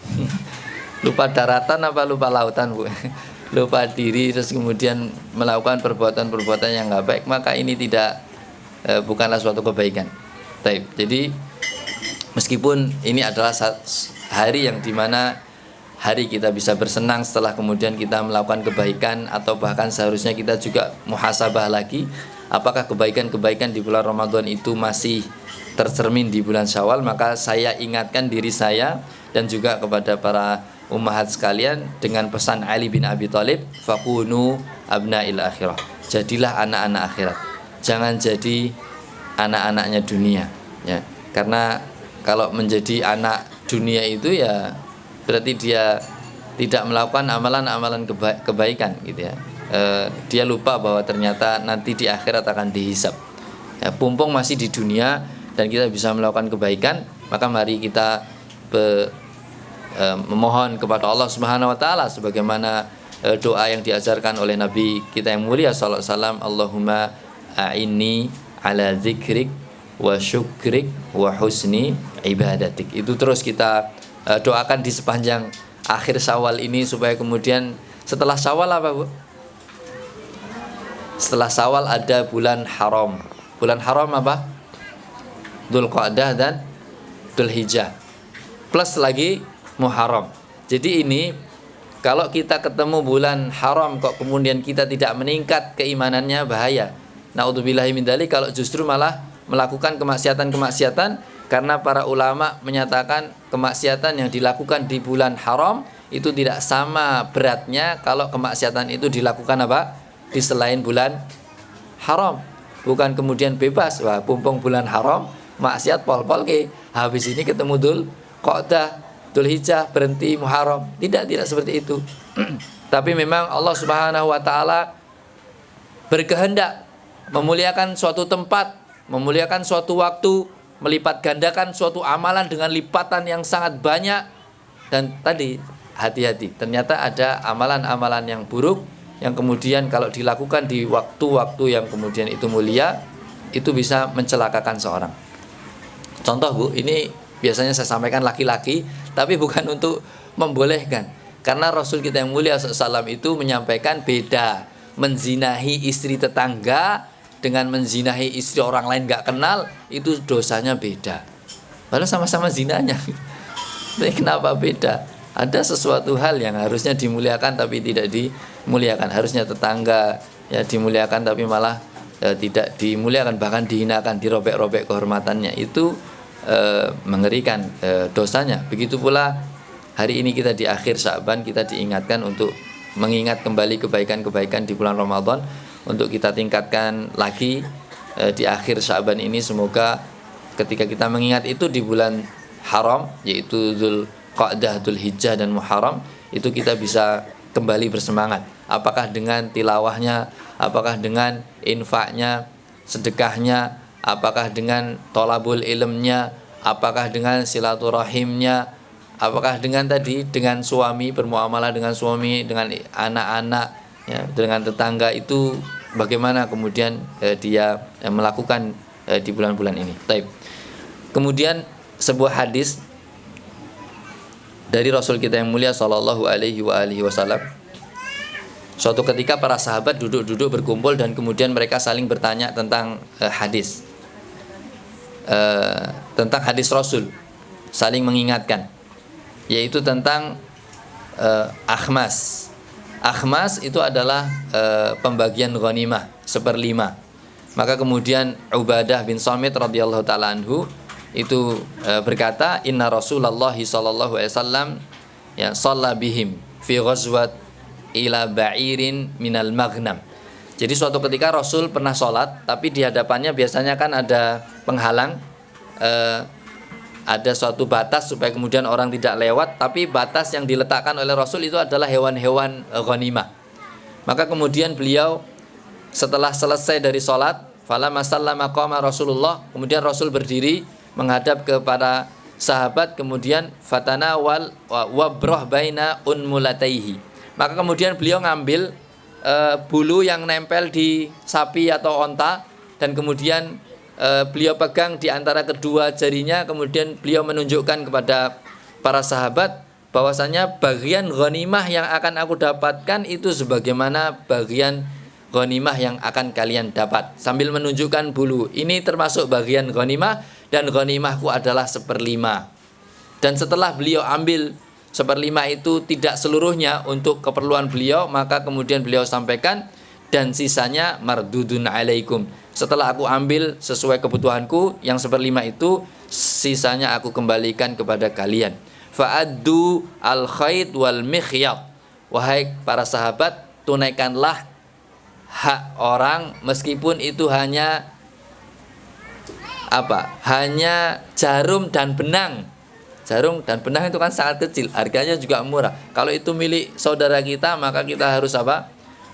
lupa daratan apa lupa lautan Bu, lupa diri, terus kemudian melakukan perbuatan-perbuatan yang nggak baik. Maka ini tidak bukanlah suatu kebaikan. Taib. Jadi meskipun ini adalah hari yang dimana hari kita bisa bersenang setelah kemudian kita melakukan kebaikan, atau bahkan seharusnya kita juga muhasabah lagi apakah kebaikan-kebaikan di bulan Ramadan itu masih tercermin di bulan Syawal. Maka saya ingatkan diri saya dan juga kepada para ummahat sekalian dengan pesan Ali bin Abi Thalib, fakunu abna'il akhirah, jadilah anak-anak akhirat, jangan jadi anak-anaknya dunia ya. Karena kalau menjadi anak dunia itu ya berarti dia tidak melakukan amalan-amalan kebaikan gitu ya. Dia lupa bahwa ternyata nanti di akhirat akan dihisab ya. Pumpung masih di dunia dan kita bisa melakukan kebaikan, maka mari kita memohon kepada Allah Subhanahu wa taala sebagaimana doa yang diajarkan oleh Nabi kita yang mulia sallallahu alaihi wasallam, Allahumma a'inni ala dzikrik wa syukrik wa husni ibadatik. Itu terus kita doakan di sepanjang akhir Syawal ini, supaya kemudian setelah Syawal apa Bu? Setelah Syawal ada bulan haram. Bulan haram apa? Dzulqa'dah dan Dzulhijjah. Plus lagi Muharram. Jadi ini kalau kita ketemu bulan haram kok kemudian kita tidak meningkat keimanannya, bahaya. Naudzubillahi min dzalik, kalau justru malah melakukan kemaksiatan-kemaksiatan, karena para ulama menyatakan kemaksiatan yang dilakukan di bulan haram itu tidak sama beratnya kalau kemaksiatan itu dilakukan apa? Di selain bulan haram. Bukan kemudian bebas, wah pumpung bulan haram maksiat pol-pol ke, habis ini ketemu Dzulqa'dah, Dzulhijjah berhenti Muharram. Tidak seperti itu. Tapi memang Allah Subhanahu wa taala berkehendak memuliakan suatu tempat, memuliakan suatu waktu, melipat gandakan suatu amalan dengan lipatan yang sangat banyak. Dan tadi hati-hati, ternyata ada amalan-amalan yang buruk yang kemudian kalau dilakukan di waktu-waktu yang kemudian itu mulia, itu bisa mencelakakan seorang. Contoh Bu, ini biasanya saya sampaikan laki-laki, tapi bukan untuk membolehkan, karena Rasul kita yang mulia SAW itu menyampaikan beda menzinahi istri tetangga dengan menzinahi istri orang lain gak kenal, itu dosanya beda. Padahal sama-sama zinanya. Tapi kenapa beda? Ada sesuatu hal yang harusnya dimuliakan tapi tidak dimuliakan. Harusnya tetangga ya dimuliakan tapi malah tidak dimuliakan, bahkan dihinakan, dirobek-robek kehormatannya. Itu mengerikan dosanya. Begitu pula hari ini kita di akhir Sya'ban, kita diingatkan untuk mengingat kembali kebaikan-kebaikan di bulan Ramadan, untuk kita tingkatkan lagi di akhir Sya'ban ini. Semoga ketika kita mengingat itu di bulan haram, yaitu Dzulqa'dah, Dzulhijjah dan Muharram, itu kita bisa kembali bersemangat. Apakah dengan tilawahnya, apakah dengan infaknya, sedekahnya, apakah dengan tolabul ilmnya, apakah dengan silaturahimnya, apakah dengan dengan suami, bermuamalah dengan suami, dengan anak-anak ya, dengan tetangga, itu bagaimana kemudian dia melakukan di bulan-bulan ini. Baik. Kemudian sebuah hadis dari Rasul kita yang mulia sallallahu alaihi wasallam. Suatu ketika para sahabat duduk-duduk berkumpul dan kemudian mereka saling bertanya tentang hadis. Tentang hadis Rasul, saling mengingatkan, yaitu tentang akhmas. Akhmas itu adalah pembagian ghanimah 1/5. Maka kemudian Ubadah bin Samit radhiyallahu taala anhu itu berkata, inna Rasulullah sallallahu alaihi wasallam ya shalla bihim fi ghazwat ila ba'irin minal maghnam. Jadi suatu ketika Rasul pernah sholat, tapi di hadapannya biasanya kan ada penghalang, ada suatu batas supaya kemudian orang tidak lewat, tapi batas yang diletakkan oleh Rasul itu adalah hewan-hewan ghanimah. Maka kemudian beliau setelah selesai dari sholat, falamma sallama qama Rasulullah, kemudian Rasul berdiri menghadap kepada sahabat, kemudian fatanawal wabrah baina unmulataihi. Maka kemudian beliau ngambil bulu yang nempel di sapi atau onta, dan kemudian beliau pegang di antara kedua jarinya, kemudian beliau menunjukkan kepada para sahabat bahwasanya bagian ghanimah yang akan aku dapatkan itu sebagaimana bagian ghanimah yang akan kalian dapat. Sambil menunjukkan bulu, ini termasuk bagian ghanimah, dan ghanimahku adalah 1/5. Dan setelah beliau ambil 1/5 itu tidak seluruhnya untuk keperluan beliau, maka kemudian beliau sampaikan, dan sisanya mardudun alaikum. Setelah aku ambil sesuai kebutuhanku, yang 1/5 itu sisanya aku kembalikan kepada kalian. Fa'addu al-khaid wal mikhyat. Wahai para sahabat, tunaikanlah hak orang meskipun itu hanya hanya jarum dan benang. Jarum dan benang itu kan sangat kecil, harganya juga murah. Kalau itu milik saudara kita, maka kita harus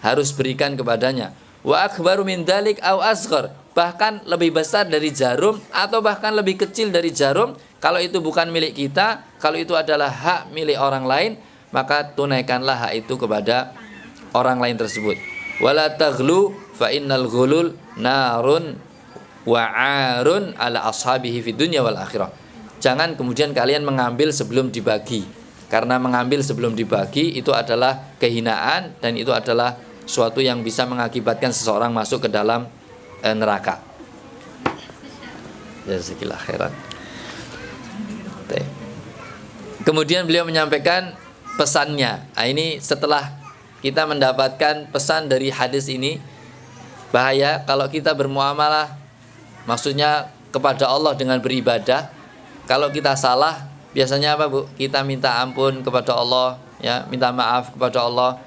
harus berikan kepadanya. Wa akbaru min dalik au asghar. Bahkan lebih besar dari jarum atau bahkan lebih kecil dari jarum. Kalau itu bukan milik kita, kalau itu adalah hak milik orang lain, maka tunaikanlah hak itu kepada orang lain tersebut. Wala taghlu fa innal ghulul narun wa'arun ala ashabihi fid dunya wal akhirah. Jangan kemudian kalian mengambil sebelum dibagi. Karena mengambil sebelum dibagi itu adalah kehinaan, dan itu adalah suatu yang bisa mengakibatkan seseorang masuk ke dalam neraka. Jazakallahu khairan. Kemudian beliau menyampaikan pesannya. Nah, ini setelah kita mendapatkan pesan dari hadis ini, bahaya kalau kita bermuamalah, maksudnya kepada Allah dengan beribadah. Kalau kita salah, biasanya apa, Bu? Kita minta ampun kepada Allah, ya, minta maaf kepada Allah.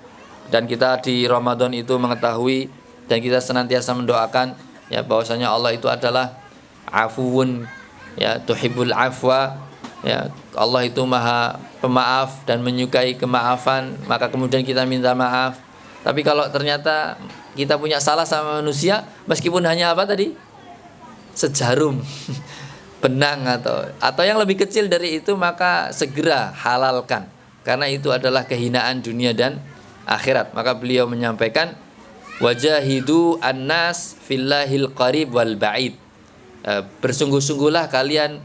Dan kita di Ramadan itu mengetahui dan kita senantiasa mendoakan, ya, bahwasanya Allah itu adalah afuwun, ya, tuhibbul afwa, ya, Allah itu maha pemaaf dan menyukai kemaafan, maka kemudian kita minta maaf. Tapi kalau ternyata kita punya salah sama manusia, meskipun hanya apa tadi? Sejarum benang atau yang lebih kecil dari itu, maka segera halalkan, karena itu adalah kehinaan dunia dan akhirat. Maka beliau menyampaikan, wajahidu annas fillahil qarib wal ba'id. Bersungguh-sungguhlah kalian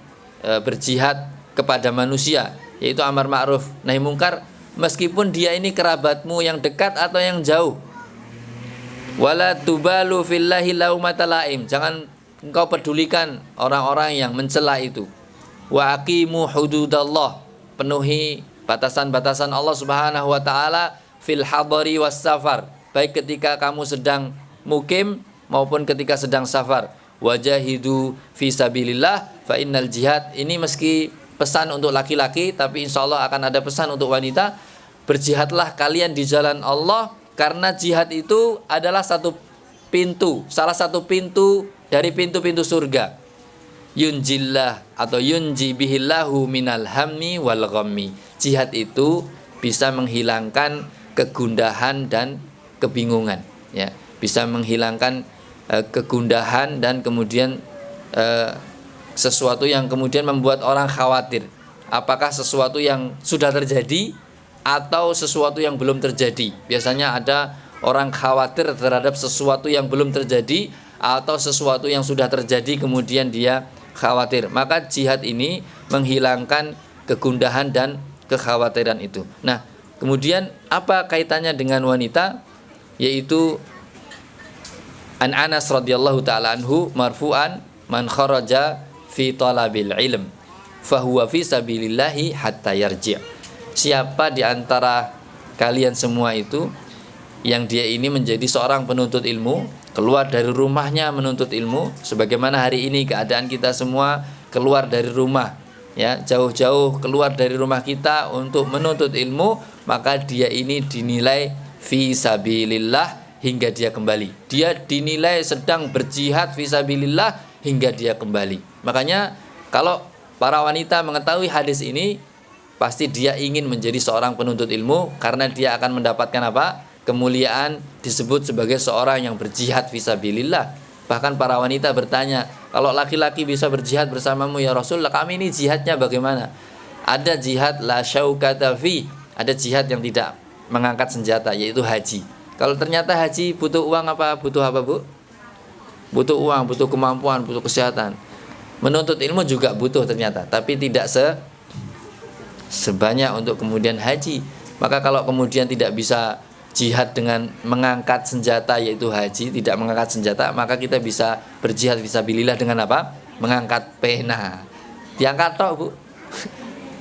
berjihad kepada manusia, yaitu amar ma'ruf nahi mungkar, meskipun dia ini kerabatmu yang dekat atau yang jauh. Wala tubalu fillahi laumata laim. Jangan engkau pedulikan orang-orang yang mencela itu. Wa aqimu hududallah. Penuhi batasan-batasan Allah Subhanahu wa taala fil hadari was safar. Baik ketika kamu sedang mukim maupun ketika sedang safar. Wajahidu fi sabilillah fa innal jihad. Ini meski pesan untuk laki-laki, tapi insya Allah akan ada pesan untuk wanita. Berjihadlah kalian di jalan Allah, karena jihad itu adalah satu pintu, salah satu pintu dari pintu-pintu surga. Yunjillah atau yunji bihillahu minal hammi wal ghammi. Jihad itu bisa menghilangkan kegundahan dan kebingungan, ya. Bisa menghilangkan kegundahan dan kemudian sesuatu yang kemudian membuat orang khawatir. Apakah sesuatu yang sudah terjadi atau sesuatu yang belum terjadi. Biasanya ada orang khawatir terhadap sesuatu yang belum terjadi atau sesuatu yang sudah terjadi kemudian dia khawatir. Maka jihad ini menghilangkan kegundahan dan kekhawatiran itu. Nah, kemudian apa kaitannya dengan wanita? Yaitu An Anas radhiyallahu taala anhu marfu'an, man kharaja fi talabil ilm fahuwa fi sabilillahi hatta yarji'. Siapa di antara kalian semua itu yang dia ini menjadi seorang penuntut ilmu, keluar dari rumahnya menuntut ilmu, sebagaimana hari ini keadaan kita semua keluar dari rumah, ya, jauh-jauh keluar dari rumah kita untuk menuntut ilmu, maka dia ini dinilai fi sabilillah hingga dia kembali. Dia dinilai sedang berjihad fi sabilillah hingga dia kembali. Makanya kalau para wanita mengetahui hadis ini, pasti dia ingin menjadi seorang penuntut ilmu, karena dia akan mendapatkan apa? Kemuliaan, disebut sebagai seorang yang berjihad fisabilillah. Bahkan para wanita bertanya, kalau laki-laki bisa berjihad bersamamu ya Rasulullah, kami ini jihadnya bagaimana? Ada jihad la syaukata fi, ada jihad yang tidak mengangkat senjata, yaitu haji. Kalau ternyata haji butuh uang apa? Butuh apa, Bu? Butuh uang, butuh kemampuan, butuh kesehatan. Menuntut ilmu juga butuh ternyata, tapi tidak sebanyak untuk kemudian haji. Maka kalau kemudian tidak bisa jihad dengan mengangkat senjata yaitu haji, tidak mengangkat senjata, maka kita bisa berjihad fisabilillah dengan apa? Mengangkat pena. Diangkat tok, Bu.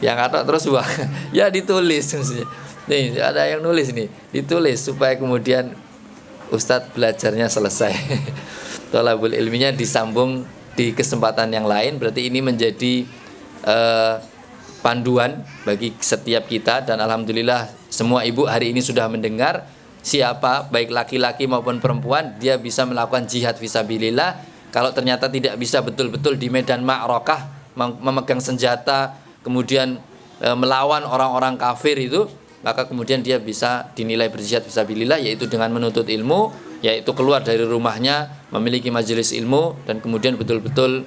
Diangkat tok terus wah. Ya ditulis maksudnya. Nih, ada yang nulis nih, ditulis supaya kemudian Ustadz belajarnya selesai. Thalabul ilminya disambung di kesempatan yang lain. Berarti ini menjadi panduan bagi setiap kita, dan alhamdulillah semua ibu hari ini sudah mendengar siapa baik laki-laki maupun perempuan dia bisa melakukan jihad fisabilillah. Kalau ternyata tidak bisa betul-betul di medan ma'rakah memegang senjata kemudian melawan orang-orang kafir itu, maka kemudian dia bisa dinilai berjihad fisabilillah, yaitu dengan menuntut ilmu, yaitu keluar dari rumahnya memiliki majelis ilmu, dan kemudian betul-betul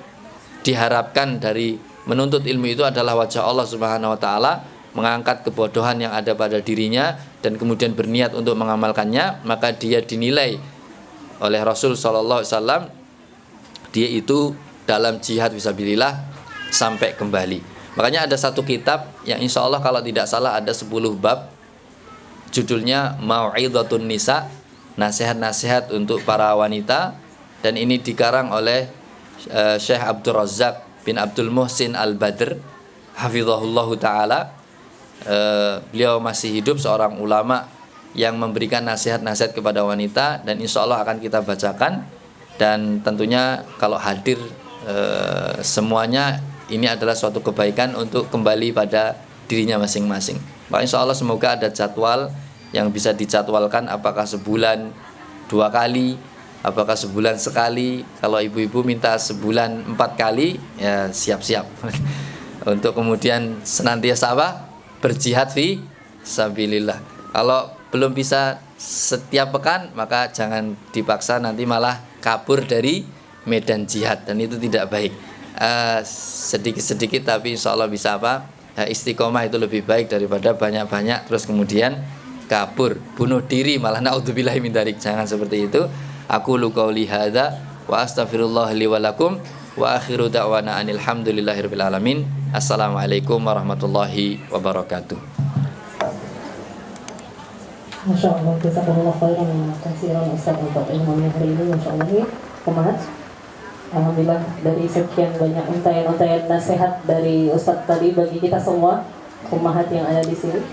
diharapkan dari menuntut ilmu itu adalah wajah Allah Subhanahu wa taala, mengangkat kebodohan yang ada pada dirinya dan kemudian berniat untuk mengamalkannya, maka dia dinilai oleh Rasul sallallahu alaihi wasallam dia itu dalam jihad fisabilillah sampai kembali. Makanya ada satu kitab yang insya Allah kalau tidak salah ada 10 bab, judulnya Mau'idhatun Nisa, nasihat-nasihat untuk para wanita, dan ini dikarang oleh Syekh Abdul Razak bin Abdul Muhsin Al-Badr hafizahullahu ta'ala. Beliau masih hidup, seorang ulama yang memberikan nasihat-nasihat kepada wanita, dan insya Allah akan kita bacakan. Dan tentunya kalau hadir semuanya, ini adalah suatu kebaikan untuk kembali pada dirinya masing-masing. Maka insya Allah semoga ada jadwal yang bisa dijadwalkan, apakah sebulan 2 kali, apakah sebulan sekali. Kalau ibu-ibu minta sebulan 4 kali, ya siap-siap untuk kemudian senantiasa apa? Berjihad fi sabilillah. Kalau belum bisa setiap pekan, maka jangan dipaksa, nanti malah kabur dari medan jihad, dan itu tidak baik. Sedikit-sedikit tapi insya Allah bisa apa? Istiqomah itu lebih baik daripada banyak-banyak terus kemudian kabur, bunuh diri, malah naudzubillahi min dzalik. Jangan seperti itu. Aku qauli hadza wa astaghfirullah li wa lakum wa akhiru da'wana anil hamdulillahirabbil alamin. Assalamualaikum warahmatullahi wabarakatuh. Masya Allah, jazakallah khairan kasiran Ustaz untuk ilmunya hari ini. Masya Allah ya, Umat. Alhamdulillah dari sekian banyak untayan-untayan nasihat dari Ustaz tadi bagi kita semua ummahat yang ada di sini,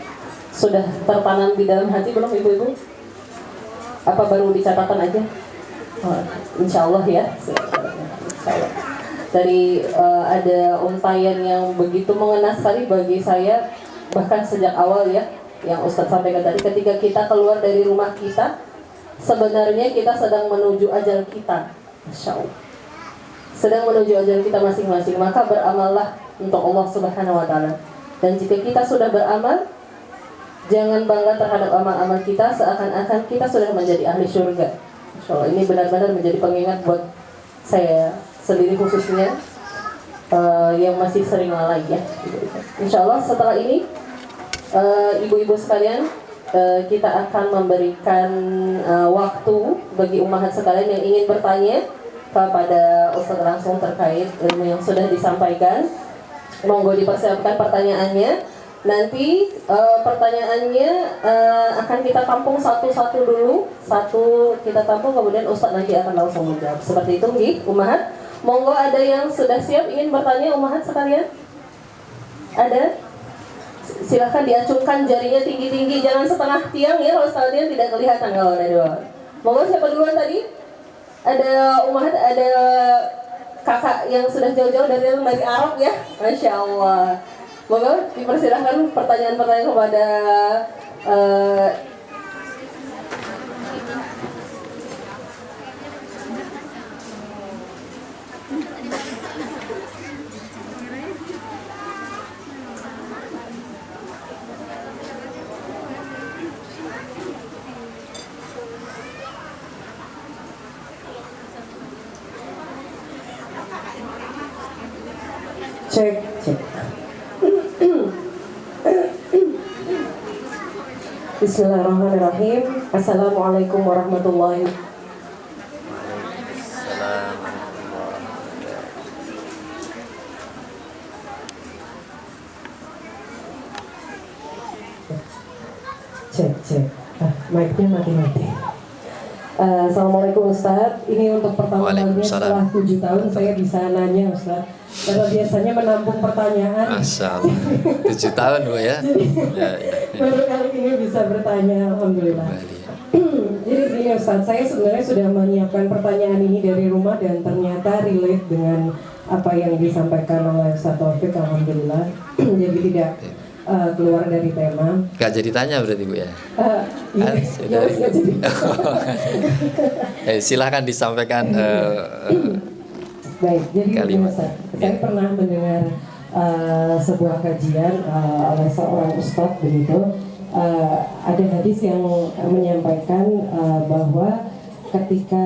sudah tertanam di dalam hati belum ibu-ibu? Apa baru dicatakan aja? Oh, insya Allah ya. Insya Allah. Dari ada untayan yang begitu mengena sekali bagi saya, bahkan sejak awal ya, yang Ustaz sampaikan tadi, ketika kita keluar dari rumah kita, sebenarnya kita sedang menuju ajal kita, Masya Allah, sedang menuju ajal kita masing-masing. Maka beramallah untuk Allah Subhanahu wa ta'ala. Dan jika kita sudah beramal, jangan bangga terhadap amal-amal kita seakan-akan kita sudah menjadi ahli surga. Masya Allah, ini benar-benar menjadi pengingat buat saya sendiri khususnya, yang masih sering lalai ya. Insya Allah setelah ini ibu-ibu sekalian, kita akan memberikan waktu bagi ummahat sekalian yang ingin bertanya kepada Ustaz langsung terkait ilmu yang sudah disampaikan. Monggo dipersiapkan pertanyaannya. Nanti pertanyaannya akan kita tampung satu-satu dulu. Satu kita tampung, kemudian Ustaz nanti akan langsung menjawab. Seperti itu nggih, ummahat. Monggo, ada yang sudah siap ingin bertanya ummahat sekalian? Ada? Silahkan diacungkan jarinya tinggi-tinggi, jangan setengah tiang ya, kalau setengah tiang tidak kelihatan kalau ada dua. Monggo, siapa duluan tadi? Ada ummahat, ada kakak yang sudah jauh-jauh dari Arab ya, Masya Allah. Monggo dipersilahkan pertanyaan-pertanyaan kepada cek. Bismillahirrahmanirrahim. Assalamualaikum warahmatullahi wabarakatuh. Cek. Mic-nya mati-mati. Assalamualaikum Ustadz. Ini untuk pertama kalinya setelah 7 tahun saya bisa nanya Ustadz. Karena biasanya menampung pertanyaan. Masya Allah. 7 tahun Bu ya. Baru kali ini bisa bertanya, alhamdulillah. Jadi gini Ustadz, saya sebenarnya sudah menyiapkan pertanyaan ini dari rumah dan ternyata relate dengan apa yang disampaikan oleh Ustadz Taufik, alhamdulillah. Jadi tidak keluar dari tema. Gak jadi tanya berarti Bu ya? Iya, nggak jadi. Silahkan disampaikan. Baik, jadi kalimat. saya pernah mendengar sebuah kajian oleh seorang ustadz begitu. Ada hadis yang menyampaikan bahwa ketika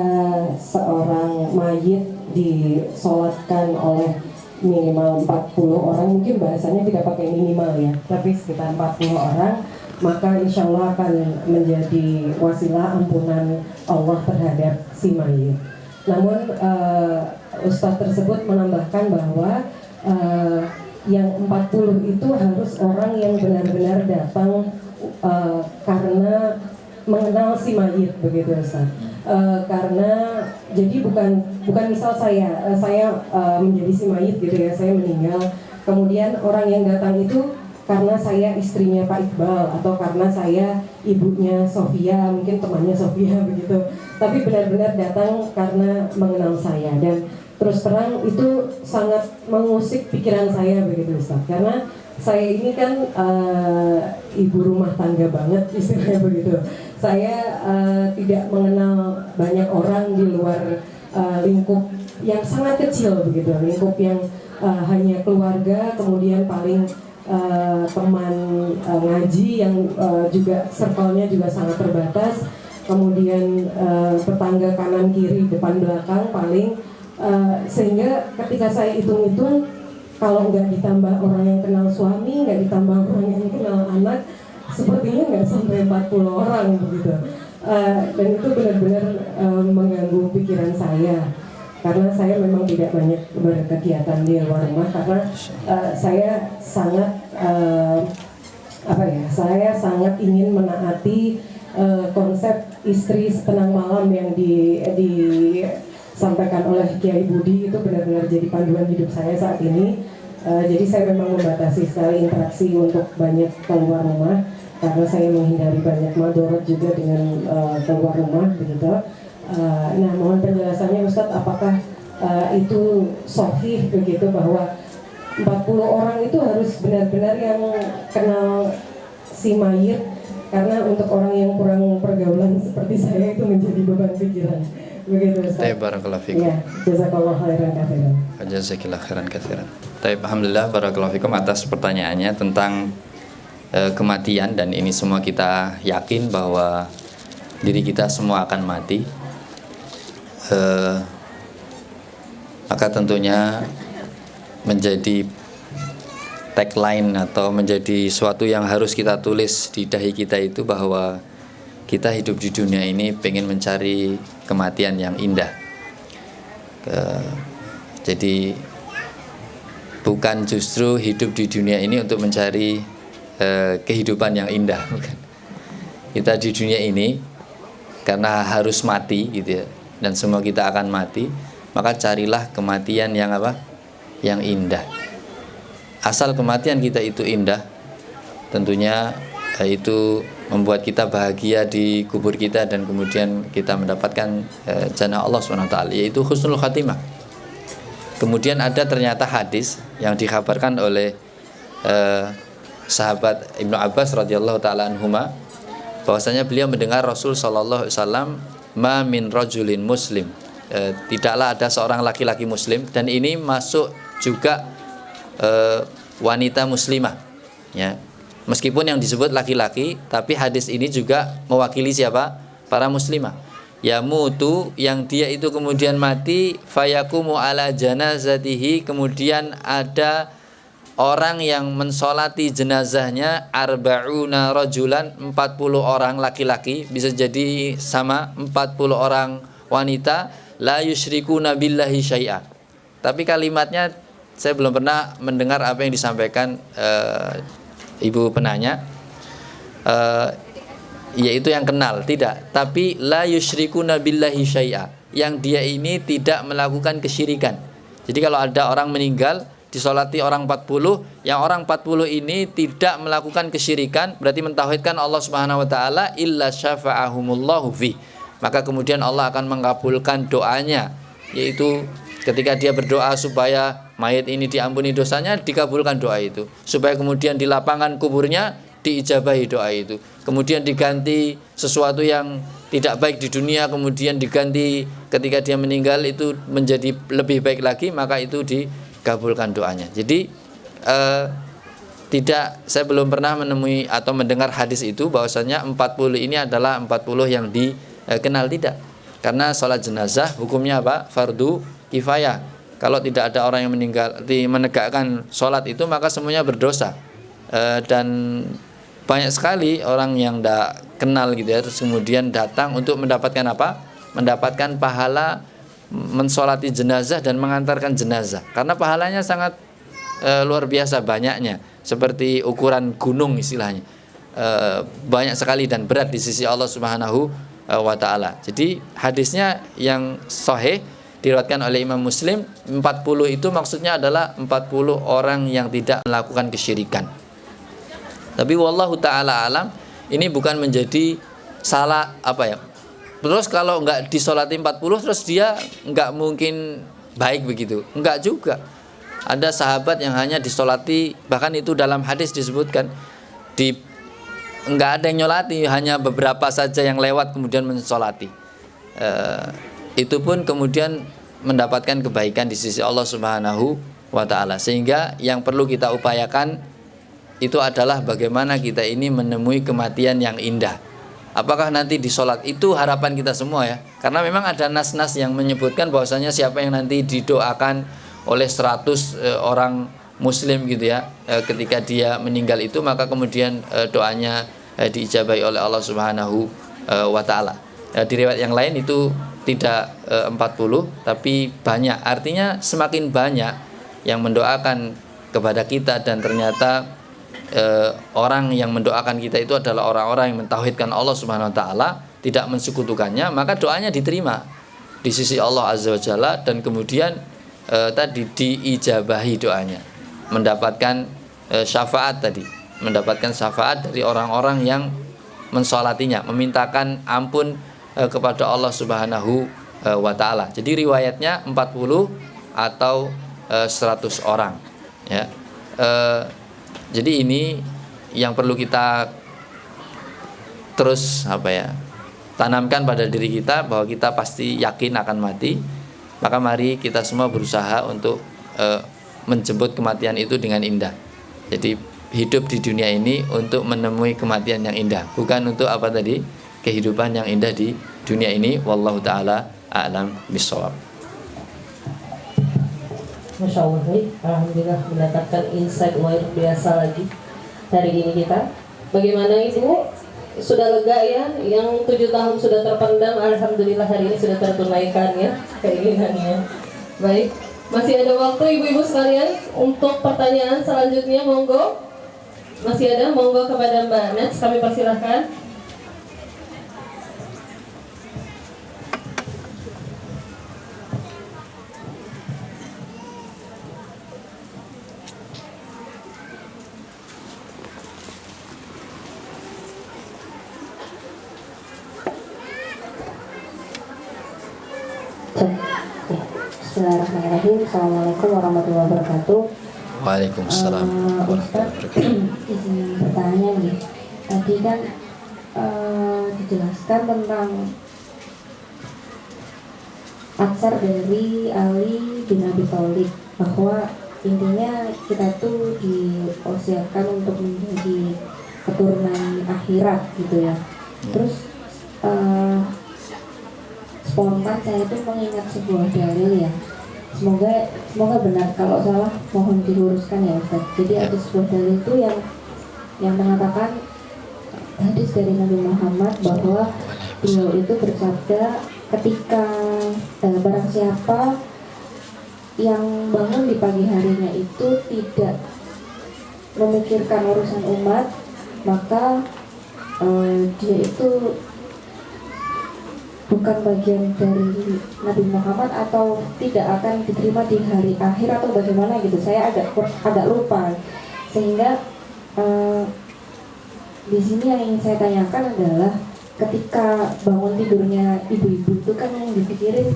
seorang mayit disolatkan oleh minimal 40 orang, mungkin bahasanya tidak pakai minimal ya, tapi sekitar 40 orang, maka insya Allah akan menjadi wasilah ampunan Allah terhadap si mayit. Namun Ustadz tersebut menambahkan bahwa yang 40 itu harus orang yang benar-benar datang karena mengenal si mayit begitu Ustaz. Karena jadi bukan misal saya menjadi si mayit gitu ya, saya meninggal, kemudian orang yang datang itu karena saya istrinya Pak Iqbal atau karena saya ibunya Sofia, mungkin temannya Sofia begitu, tapi benar-benar datang karena mengenal saya. Dan terus terang itu sangat mengusik pikiran saya begitu Ustaz, karena saya ini kan ibu rumah tangga banget istilahnya begitu. Saya tidak mengenal banyak orang di luar lingkup yang sangat kecil begitu, lingkup yang hanya keluarga, kemudian paling teman ngaji yang juga circle-nya juga sangat terbatas, kemudian tetangga kanan kiri depan belakang paling, sehingga ketika saya hitung-hitung kalau nggak ditambah orang yang kenal suami, nggak ditambah orang yang kenal anak, sepertinya nggak sampai 40 orang begitu. Dan itu benar-benar mengganggu pikiran saya, karena saya memang tidak banyak berkegiatan di luar rumah, karena saya sangat saya sangat ingin menaati konsep istri setenang malam yang disampaikan oleh Kiai Budi. Itu benar-benar jadi panduan hidup saya saat ini. Jadi saya memang membatasi sekali interaksi untuk banyak keluar rumah, karena saya menghindari banyak madorot juga dengan keluar rumah begitu. Nah, mohon penjelasannya Ustadz, apakah itu sahih begitu bahwa 40 orang itu harus benar-benar yang kenal si mayit, karena untuk orang yang kurang pergaulan seperti saya itu menjadi beban pikiran begitu Ustaz. Barakallahu fikum. Ya, jazakallahu khairan katsiran. Jazakallahu khairan katsiran. Alhamdulillah, barakallahu fikum atas pertanyaannya tentang kematian, dan ini semua kita yakin bahwa diri kita semua akan mati. Maka tentunya menjadi tagline atau menjadi suatu yang harus kita tulis di dahi kita itu bahwa kita hidup di dunia ini pengen mencari kematian yang indah. Jadi bukan justru hidup di dunia ini untuk mencari kehidupan yang indah, bukan. Kita di dunia ini karena harus mati gitu ya, dan semua kita akan mati, maka carilah kematian yang apa? Yang indah. Asal kematian kita itu indah, tentunya itu membuat kita bahagia di kubur kita, dan kemudian kita mendapatkan jannah Allah SWT, yaitu husnul khatimah. Kemudian ada ternyata hadis yang dikhabarkan oleh sahabat Ibnu Abbas radhiyallahu taala anhuma, bahwasanya beliau mendengar Rasul sallallahu alaihi wasallam, ma min rajulin muslim, tidaklah ada seorang laki-laki muslim, dan ini masuk juga wanita muslimah ya. Meskipun yang disebut laki-laki, tapi hadis ini juga mewakili siapa? Para muslimah. Ya mutu, yang dia itu kemudian mati, fayakumu ala janazatihi, kemudian ada orang yang mensolati jenazahnya, arba'una rajulan, 40 orang laki-laki, bisa jadi sama 40 orang wanita, la yusyrikuna billahi syai'a. Tapi kalimatnya saya belum pernah mendengar apa yang disampaikan ibu penanya. yaitu yang kenal, tidak, tapi la yusyrikuna billahi syai'a, yang dia ini tidak melakukan kesyirikan. Jadi kalau ada orang meninggal disolati orang 40, yang orang 40 ini tidak melakukan kesyirikan, berarti mentauhidkan Allah Subhanahu wa taala, illa syafa'ahumullahu fi. Maka kemudian Allah akan mengabulkan doanya, yaitu ketika dia berdoa supaya mayat ini diampuni dosanya, dikabulkan doa itu. Supaya kemudian di lapangan kuburnya diijabahi doa itu. Kemudian diganti sesuatu yang tidak baik di dunia, kemudian diganti ketika dia meninggal itu menjadi lebih baik lagi, maka itu dikabulkan doanya. Jadi saya belum pernah menemui atau mendengar hadis itu bahwasanya 40 ini adalah 40 yang dikenal, tidak. Karena sholat jenazah hukumnya apa? Fardu kifayah. Kalau tidak ada orang yang meninggal menegakkan sholat itu, maka semuanya berdosa. Dan banyak sekali orang yang tidak kenal gitu ya, terus kemudian datang untuk mendapatkan apa? Mendapatkan pahala mensolati jenazah dan mengantarkan jenazah. Karena pahalanya sangat luar biasa banyaknya, seperti ukuran gunung istilahnya. Banyak sekali dan berat di sisi Allah Subhanahu wa taala. Jadi hadisnya yang sahih diriwayatkan oleh Imam Muslim, 40 itu maksudnya adalah 40 orang yang tidak melakukan kesyirikan. Tapi wallahu taala alam, ini bukan menjadi salah apa ya. Terus kalau enggak disolati 40 terus dia enggak mungkin baik begitu. Enggak juga. Ada sahabat yang hanya disolati, bahkan itu dalam hadis disebutkan enggak ada yang nyolati, hanya beberapa saja yang lewat kemudian mensolati. Itu pun kemudian mendapatkan kebaikan di sisi Allah Subhanahu wa taala. Sehingga yang perlu kita upayakan itu adalah bagaimana kita ini menemui kematian yang indah. Apakah nanti di sholat, itu harapan kita semua ya. Karena memang ada nas-nas yang menyebutkan bahwasanya siapa yang nanti didoakan oleh 100 orang muslim gitu ya, ketika dia meninggal itu, maka kemudian doanya diijabahi oleh Allah Subhanahu wa taala. Di riwayat yang lain itu tidak 40 tapi banyak. Artinya semakin banyak yang mendoakan kepada kita, dan ternyata orang yang mendoakan kita itu adalah orang-orang yang mentauhidkan Allah Subhanahu wa taala, tidak mensekutukannya, maka doanya diterima di sisi Allah Azza wa Jalla, dan kemudian tadi diijabahi doanya, mendapatkan syafaat tadi, mendapatkan syafaat dari orang-orang yang mensolatinya, memintakan ampun kepada Allah Subhanahu wa taala. Jadi riwayatnya 40 atau 100 orang ya. Jadi ini yang perlu kita terus tanamkan pada diri kita, bahwa kita pasti yakin akan mati. Maka mari kita semua berusaha untuk menjemput kematian itu dengan indah. Jadi hidup di dunia ini untuk menemui kematian yang indah, bukan untuk kehidupan yang indah di dunia ini. Wallahu taala a'lam bishawab. Masya Allah, alhamdulillah mendapatkan insight luar biasa lagi hari ini kita. Bagaimana Ibu? Sudah lega ya? Yang 7 tahun sudah terpendam, alhamdulillah hari ini sudah tertunaikan ya keinginannya. Baik, masih ada waktu ibu-ibu sekalian untuk pertanyaan selanjutnya, monggo. Masih ada, monggo kepada Mbak Nets, kami persilahkan. Bismillahirrahmanirrahim. Assalamualaikum warahmatullahi wabarakatuh. Waalaikumsalam warahmatullahi wabarakatuh. Izin bertanya nih. Tadi kan dijelaskan tentang atsar dari Ali bin Abi Thalib, bahwa intinya kita tuh diusiakan untuk menjadi keturunan akhirat gitu ya. Terus spontan saya itu mengingat sebuah dalil ya. Semoga benar, kalau salah mohon diluruskan ya Ustaz. Jadi ada sebuah dalil itu yang mengatakan, hadis dari Nabi Muhammad, bahwa beliau itu bersabda, ketika barang siapa yang bangun di pagi harinya itu tidak memikirkan urusan umat, maka dia itu bukan bagian dari Nabi Muhammad atau tidak akan diterima di hari akhir atau bagaimana gitu. Saya agak lupa. Sehingga di sini yang ingin saya tanyakan adalah ketika bangun tidurnya ibu-ibu itu kan yang dipikirin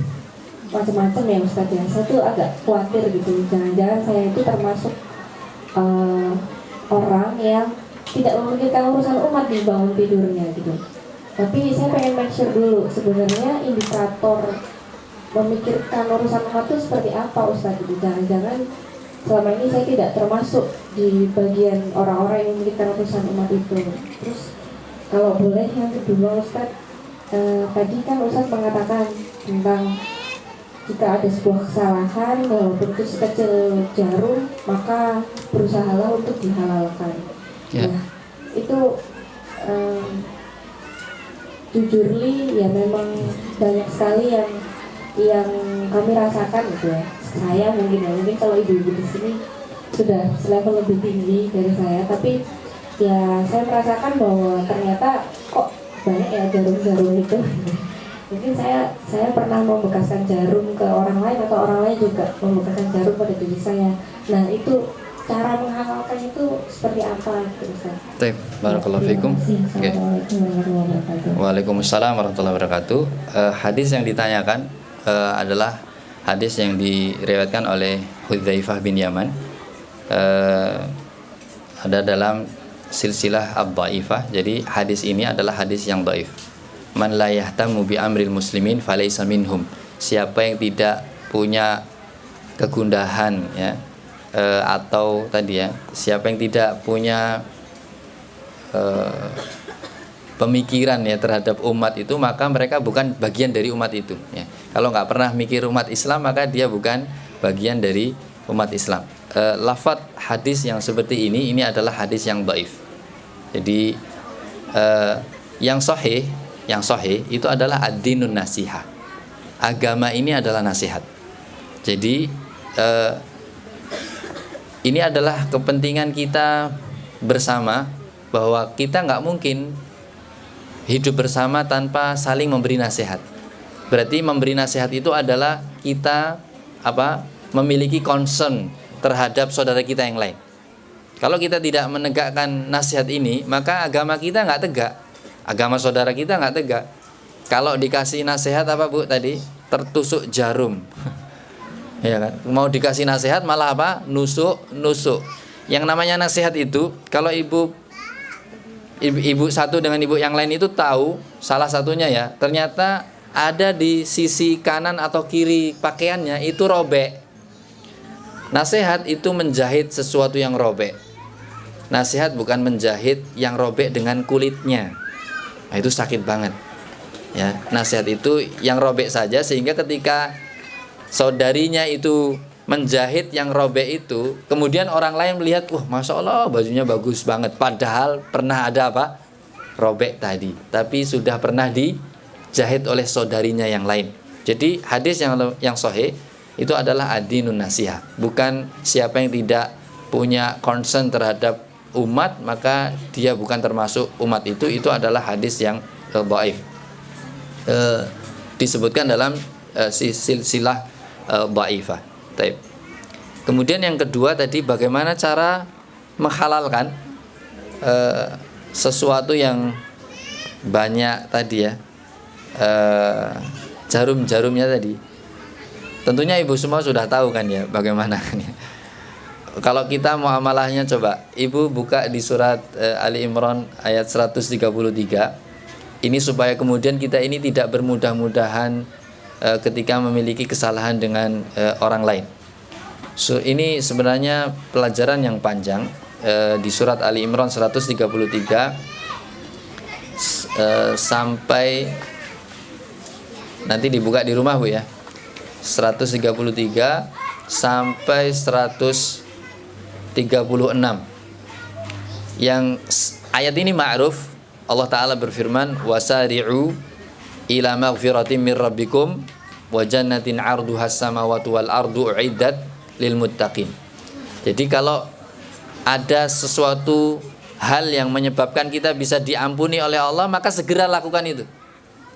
macam-macam ya Ustadz ya. Saya tuh agak khawatir gitu. Jangan-jangan saya itu termasuk orang yang tidak memikirkan urusan umat di bangun tidurnya gitu. Tapi saya pengen make sure dulu sebenarnya indikator memikirkan urusan umat itu seperti apa Ustadz gitu. Jangan-jangan selama ini saya tidak termasuk di bagian orang-orang yang memikirkan urusan umat itu. Terus kalau boleh yang kedua Ustadz, tadi kan Ustadz mengatakan tentang jika ada sebuah kesalahan walaupun itu sekecil jarum maka berusahalah untuk dihalalkan. Ya. Nah, itu jujurly ya memang banyak sekali yang kami rasakan gitu ya. Saya mungkin kalau ibu-ibu di sini sudah selevel lebih tinggi dari saya, tapi ya saya merasakan bahwa ternyata kok banyak ya jarum-jarum itu. Mungkin saya pernah membekaskan jarum ke orang lain atau orang lain juga membekaskan jarum pada diri saya. Nah itu cara menghalalkan itu seperti apa gitu Ustaz? Baik, barakallahu fikum. Oke. Waalaikumsalam warahmatullahi wabarakatuh. Hadis yang ditanyakan adalah hadis yang diriwayatkan oleh Hudzaifah bin Yaman. Ada dalam silsilah ad-dhaifah. Jadi hadis ini adalah hadis yang dhaif. Man la yahtamu bi amril muslimin falaysa minhum. Siapa yang tidak punya kegundahan ya, atau tadi ya, siapa yang tidak punya pemikiran ya terhadap umat itu, maka mereka bukan bagian dari umat itu ya. Kalau nggak pernah mikir umat Islam, maka dia bukan bagian dari umat Islam. Lafaz hadis yang seperti ini adalah hadis yang dhaif. Jadi yang sahih itu adalah ad-dinun nasihah. Agama ini adalah nasihat. Jadi ini adalah kepentingan kita bersama, bahwa kita nggak mungkin hidup bersama tanpa saling memberi nasihat. Berarti memberi nasihat itu adalah kita memiliki concern terhadap saudara kita yang lain. Kalau kita tidak menegakkan nasihat ini, maka agama kita nggak tegak, agama saudara kita nggak tegak. Kalau dikasih nasihat apa Bu tadi, tertusuk jarum. Ya kan? Mau dikasih nasihat malah nusuk. Yang namanya nasihat itu, kalau ibu satu dengan ibu yang lain itu tahu, salah satunya ya, ternyata ada di sisi kanan atau kiri pakaiannya itu robek. Nasihat itu menjahit sesuatu yang robek. Nasihat bukan menjahit yang robek dengan kulitnya. Nah, itu sakit banget. Ya, nasihat itu yang robek saja, sehingga ketika saudarinya itu menjahit yang robek itu, kemudian orang lain melihat, masya Allah bajunya bagus banget, padahal pernah ada robek tadi, tapi sudah pernah dijahit oleh saudarinya yang lain. Jadi hadis yang sahih itu adalah ad-dinun nasihah, bukan siapa yang tidak punya concern terhadap umat maka dia bukan termasuk umat itu adalah hadis yang dhaif. Disebutkan dalam silsilah dhaifah. Baik. Kemudian yang kedua tadi, bagaimana cara menghalalkan sesuatu yang banyak tadi ya, jarum-jarumnya tadi. Tentunya ibu semua sudah tahu kan ya bagaimana kan ya. Kalau kita muamalahnya, coba ibu buka di surat Ali Imran ayat 133. Ini supaya kemudian kita ini tidak bermudah-mudahan ketika memiliki kesalahan dengan orang lain. So, ini sebenarnya pelajaran yang panjang di surat Ali Imran 133 sampai nanti dibuka di rumah Bu ya. 133 sampai 136. Yang ayat ini ma'ruf. Allah Ta'ala berfirman, wasari'u ila maghfiratin min rabbikum wa jannatin 'arduhas samawati wal ardu u'iddat lil muttaqin. Jadi kalau ada sesuatu hal yang menyebabkan kita bisa diampuni oleh Allah, maka segera lakukan itu.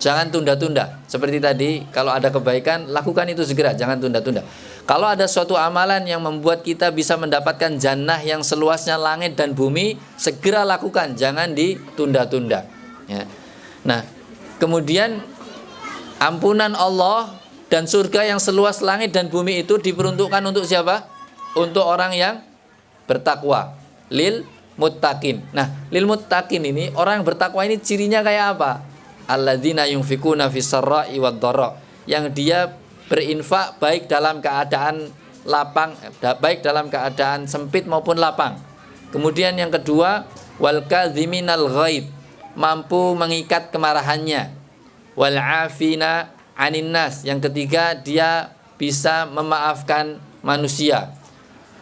Jangan tunda-tunda. Seperti tadi, kalau ada kebaikan, lakukan itu segera, jangan tunda-tunda. Kalau ada suatu amalan yang membuat kita bisa mendapatkan jannah yang seluasnya langit dan bumi, segera lakukan, jangan ditunda-tunda. Ya. Nah, kemudian ampunan Allah dan surga yang seluas langit dan bumi itu diperuntukkan untuk siapa? Untuk orang yang bertakwa. Lil muttaqin. Nah, lil muttaqin ini, orang yang bertakwa ini cirinya kayak apa? Alladzina yunfikuna fis sarra'i wad dharra. Yang dia berinfak baik dalam keadaan lapang, baik dalam keadaan sempit maupun lapang. Kemudian yang kedua, wal kadhiminal ghaid, mampu mengikat kemarahannya. Wal afina 'anin nas. Yang ketiga, dia bisa memaafkan manusia.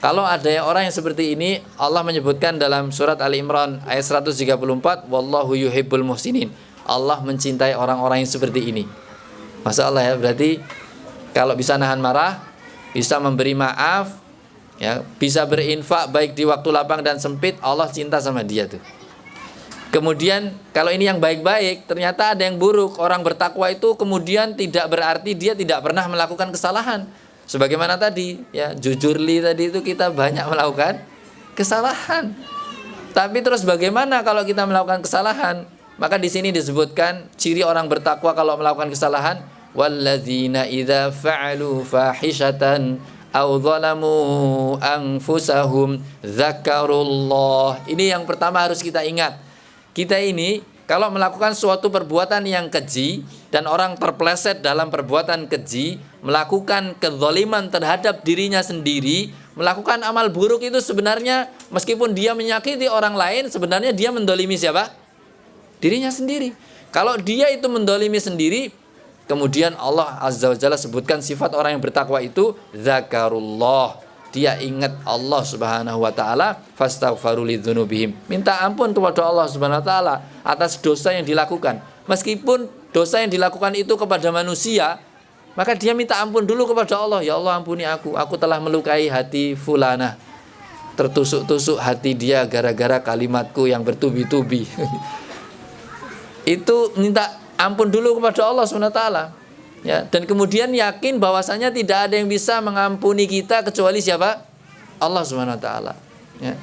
Kalau ada orang yang seperti ini, Allah menyebutkan dalam surat Ali Imran ayat 134, wallahu yuhibbul muhsinin. Allah mencintai orang-orang yang seperti ini. Masya Allah ya, berarti kalau bisa nahan marah, bisa memberi maaf, ya, bisa berinfak baik di waktu lapang dan sempit, Allah cinta sama dia tuh. Kemudian kalau ini yang baik-baik, ternyata ada yang buruk. Orang bertakwa itu kemudian tidak berarti dia tidak pernah melakukan kesalahan. Sebagaimana tadi, ya, jujurli tadi itu kita banyak melakukan kesalahan. Tapi terus bagaimana kalau kita melakukan kesalahan? Maka di sini disebutkan ciri orang bertakwa kalau melakukan kesalahan, walladzina idza fa'alu fahishatan aw zalamu anfusahum dzakarullah. Ini yang pertama harus kita ingat. Kita ini kalau melakukan suatu perbuatan yang keji dan orang terpleset dalam perbuatan keji, melakukan kezaliman terhadap dirinya sendiri, melakukan amal buruk itu sebenarnya meskipun dia menyakiti orang lain, sebenarnya dia mendolimi siapa? Dirinya sendiri. Kalau dia itu mendolimi sendiri, kemudian Allah Azza wa Jalla sebutkan sifat orang yang bertakwa itu zakarullah. Dia ingat Allah Subhanahu wa taala, fastaghfaru lidzunubihim. Minta ampun kepada Allah Subhanahu wa taala atas dosa yang dilakukan. Meskipun dosa yang dilakukan itu kepada manusia, maka dia minta ampun dulu kepada Allah. Ya Allah, ampuni aku telah melukai hati fulana. Tertusuk-tusuk hati dia gara-gara kalimatku yang bertubi-tubi. Itu minta ampun dulu kepada Allah Subhanahu wa taala. Ya, dan kemudian yakin bahwasanya tidak ada yang bisa mengampuni kita kecuali siapa? Allah Subhanahu wa taala. Ya.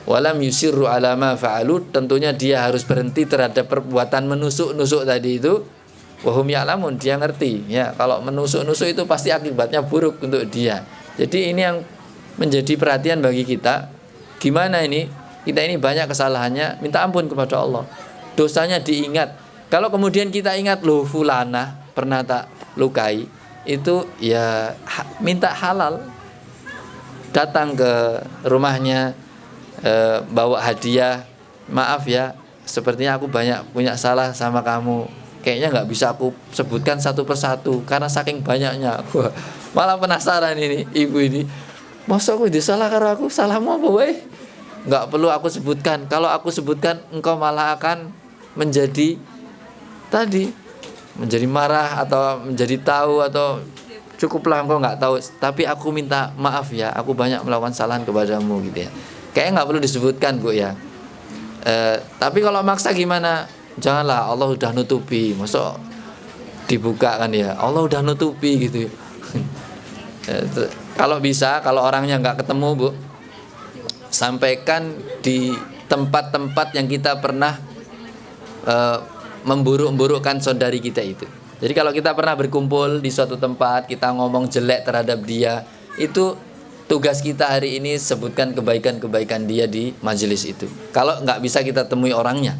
Walam yusirru ala ma fa'alu, tentunya dia harus berhenti terhadap perbuatan menusuk-nusuk tadi itu. Wahum ya'lamun, dia ngerti. Ya, kalau menusuk-nusuk itu pasti akibatnya buruk untuk dia. Jadi ini yang menjadi perhatian bagi kita. Gimana ini? Kita ini banyak kesalahannya, minta ampun kepada Allah. Dosanya diingat. Kalau kemudian kita ingat, loh fulana pernah tak lukai, itu ya minta halal, datang ke rumahnya, bawa hadiah, maaf ya, sepertinya aku banyak punya salah sama kamu, kayaknya nggak bisa aku sebutkan satu persatu karena saking banyaknya. Wah, malah penasaran ini ibu ini, masa aku disalah karena aku salahmu apa weh? Nggak perlu aku sebutkan, kalau aku sebutkan engkau malah akan menjadi tadi, menjadi marah atau menjadi tahu, atau cukuplah engkau nggak tahu, tapi aku minta maaf ya, aku banyak melakukan kesalahan kepadamu gitu ya. Kayaknya nggak perlu disebutkan Bu ya. Tapi kalau maksa gimana? Janganlah, Allah udah nutupi, masa dibuka kan ya, Allah udah nutupi gitu. Kalau bisa, kalau orangnya nggak ketemu Bu, sampaikan di tempat-tempat yang kita pernah memburuk-burukkan saudari kita itu. Jadi kalau kita pernah berkumpul di suatu tempat, kita ngomong jelek terhadap dia, itu tugas kita hari ini sebutkan kebaikan-kebaikan dia di majelis itu. Kalau nggak bisa kita temui orangnya,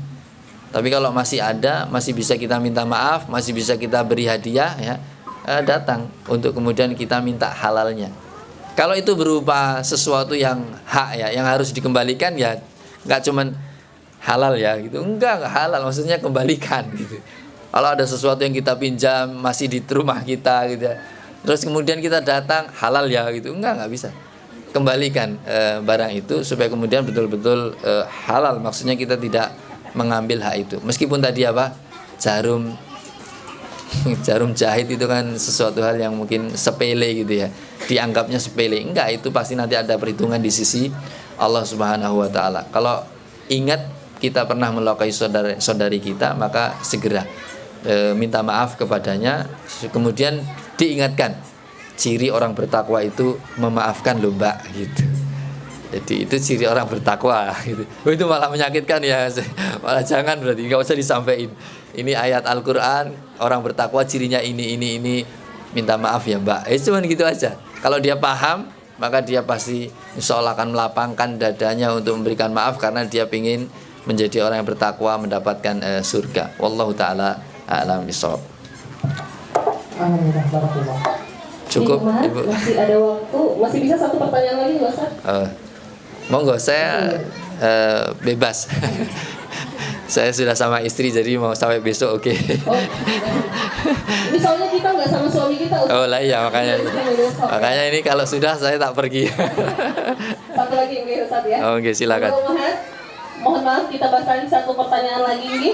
tapi kalau masih ada, masih bisa kita minta maaf, masih bisa kita beri hadiah ya, datang untuk kemudian kita minta halalnya. Kalau itu berupa sesuatu yang hak ya, yang harus dikembalikan ya, nggak cuman halal ya gitu, enggak halal, maksudnya kembalikan gitu. Kalau ada sesuatu yang kita pinjam masih di rumah kita gitu ya, terus kemudian kita datang, halal ya gitu, enggak bisa, kembalikan barang itu supaya kemudian betul-betul halal, maksudnya kita tidak mengambil hak itu. Meskipun tadi apa, jarum jahit itu kan sesuatu hal yang mungkin sepele gitu ya, dianggapnya sepele, enggak, itu pasti nanti ada perhitungan di sisi Allah Subhanahu wa taala. Kalau ingat kita pernah melukai saudari kita, maka segera minta maaf kepadanya. Kemudian diingatkan ciri orang bertakwa itu memaafkan loh mbak gitu. Jadi itu ciri orang bertakwa gitu. Itu malah menyakitkan ya. Malah jangan, berarti nggak usah disampaikan. Ini ayat Al-Quran, orang bertakwa cirinya ini, minta maaf ya mbak. Cuman gitu aja. Kalau dia paham, maka dia pasti insya Allah akan melapangkan dadanya untuk memberikan maaf, karena dia ingin menjadi orang yang bertakwa, mendapatkan surga. Wallahu ta'ala a'lam bishawab. Alhamdulillah, barakallah. Cukup Ibu. Ibu. Masih ada waktu, masih bisa satu pertanyaan lagi Pak Ustaz? Monggo, saya bebas. Saya sudah sama istri, jadi mau sampai besok oke. Oh, ini soalnya kita nggak sama suami kita. Ustaz. Oh lah iya, makanya ini kalau sudah saya tak pergi. Satu lagi mungkin Ustaz ya. Oke, silakan. Mohon maaf kita bahasan satu pertanyaan lagi ini,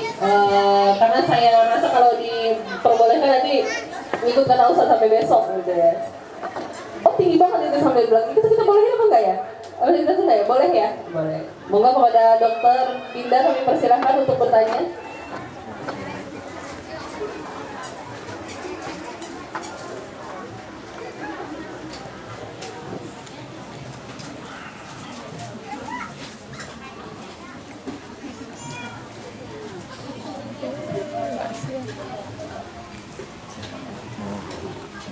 karena saya rasa kalau diperbolehkan nanti ikut kata Ustaz sampai besok gitu ya. Oh tinggi banget itu sampai bilang kita bolehin apa enggak ya? Oh kita sudah ya, boleh ya? Boleh. Monggo kepada Dokter Dinda kami persilahkan untuk bertanya.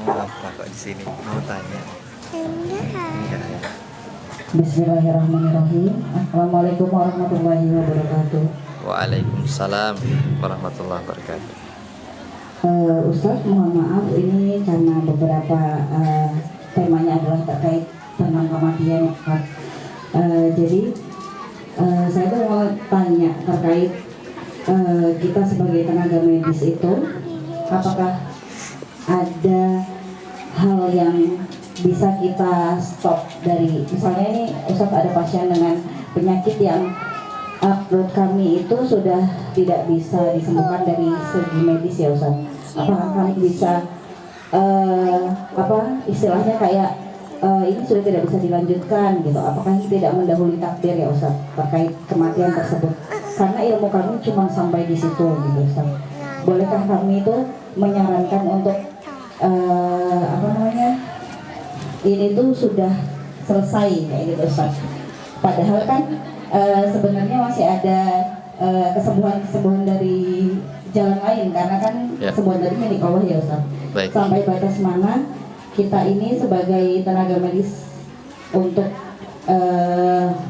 Mau apa kok di sini? Mau tanya? Enggak ya. Bismillahirrahmanirrahim. Assalamualaikum warahmatullahi wabarakatuh. Waalaikumsalam warahmatullahi wabarakatuh. Ustaz, mohon maaf ini karena beberapa temanya adalah terkait tentang kematian. Jadi saya tuh mau tanya terkait kita sebagai tenaga medis itu, apakah ada hal yang bisa kita stop dari, misalnya ini Ustaz ada pasien dengan penyakit yang menurut kami itu sudah tidak bisa disembuhkan dari segi medis ya Ustaz. Apakah kami bisa istilahnya kayak ini sudah tidak bisa dilanjutkan gitu. Apakah ini tidak mendahului takdir ya Ustaz terkait kematian tersebut? Karena ilmu kami cuma sampai di situ gitu Ustaz. Bolehkah kami itu menyarankan untuk ini tuh sudah selesai kayak gitu Ustaz. Padahal kan sebenarnya masih ada kesembuhan dari jalan lain, karena kan kesembuhan dari milik Allah ya Ustaz. Baik. Sampai batas mana kita ini sebagai tenaga medis untuk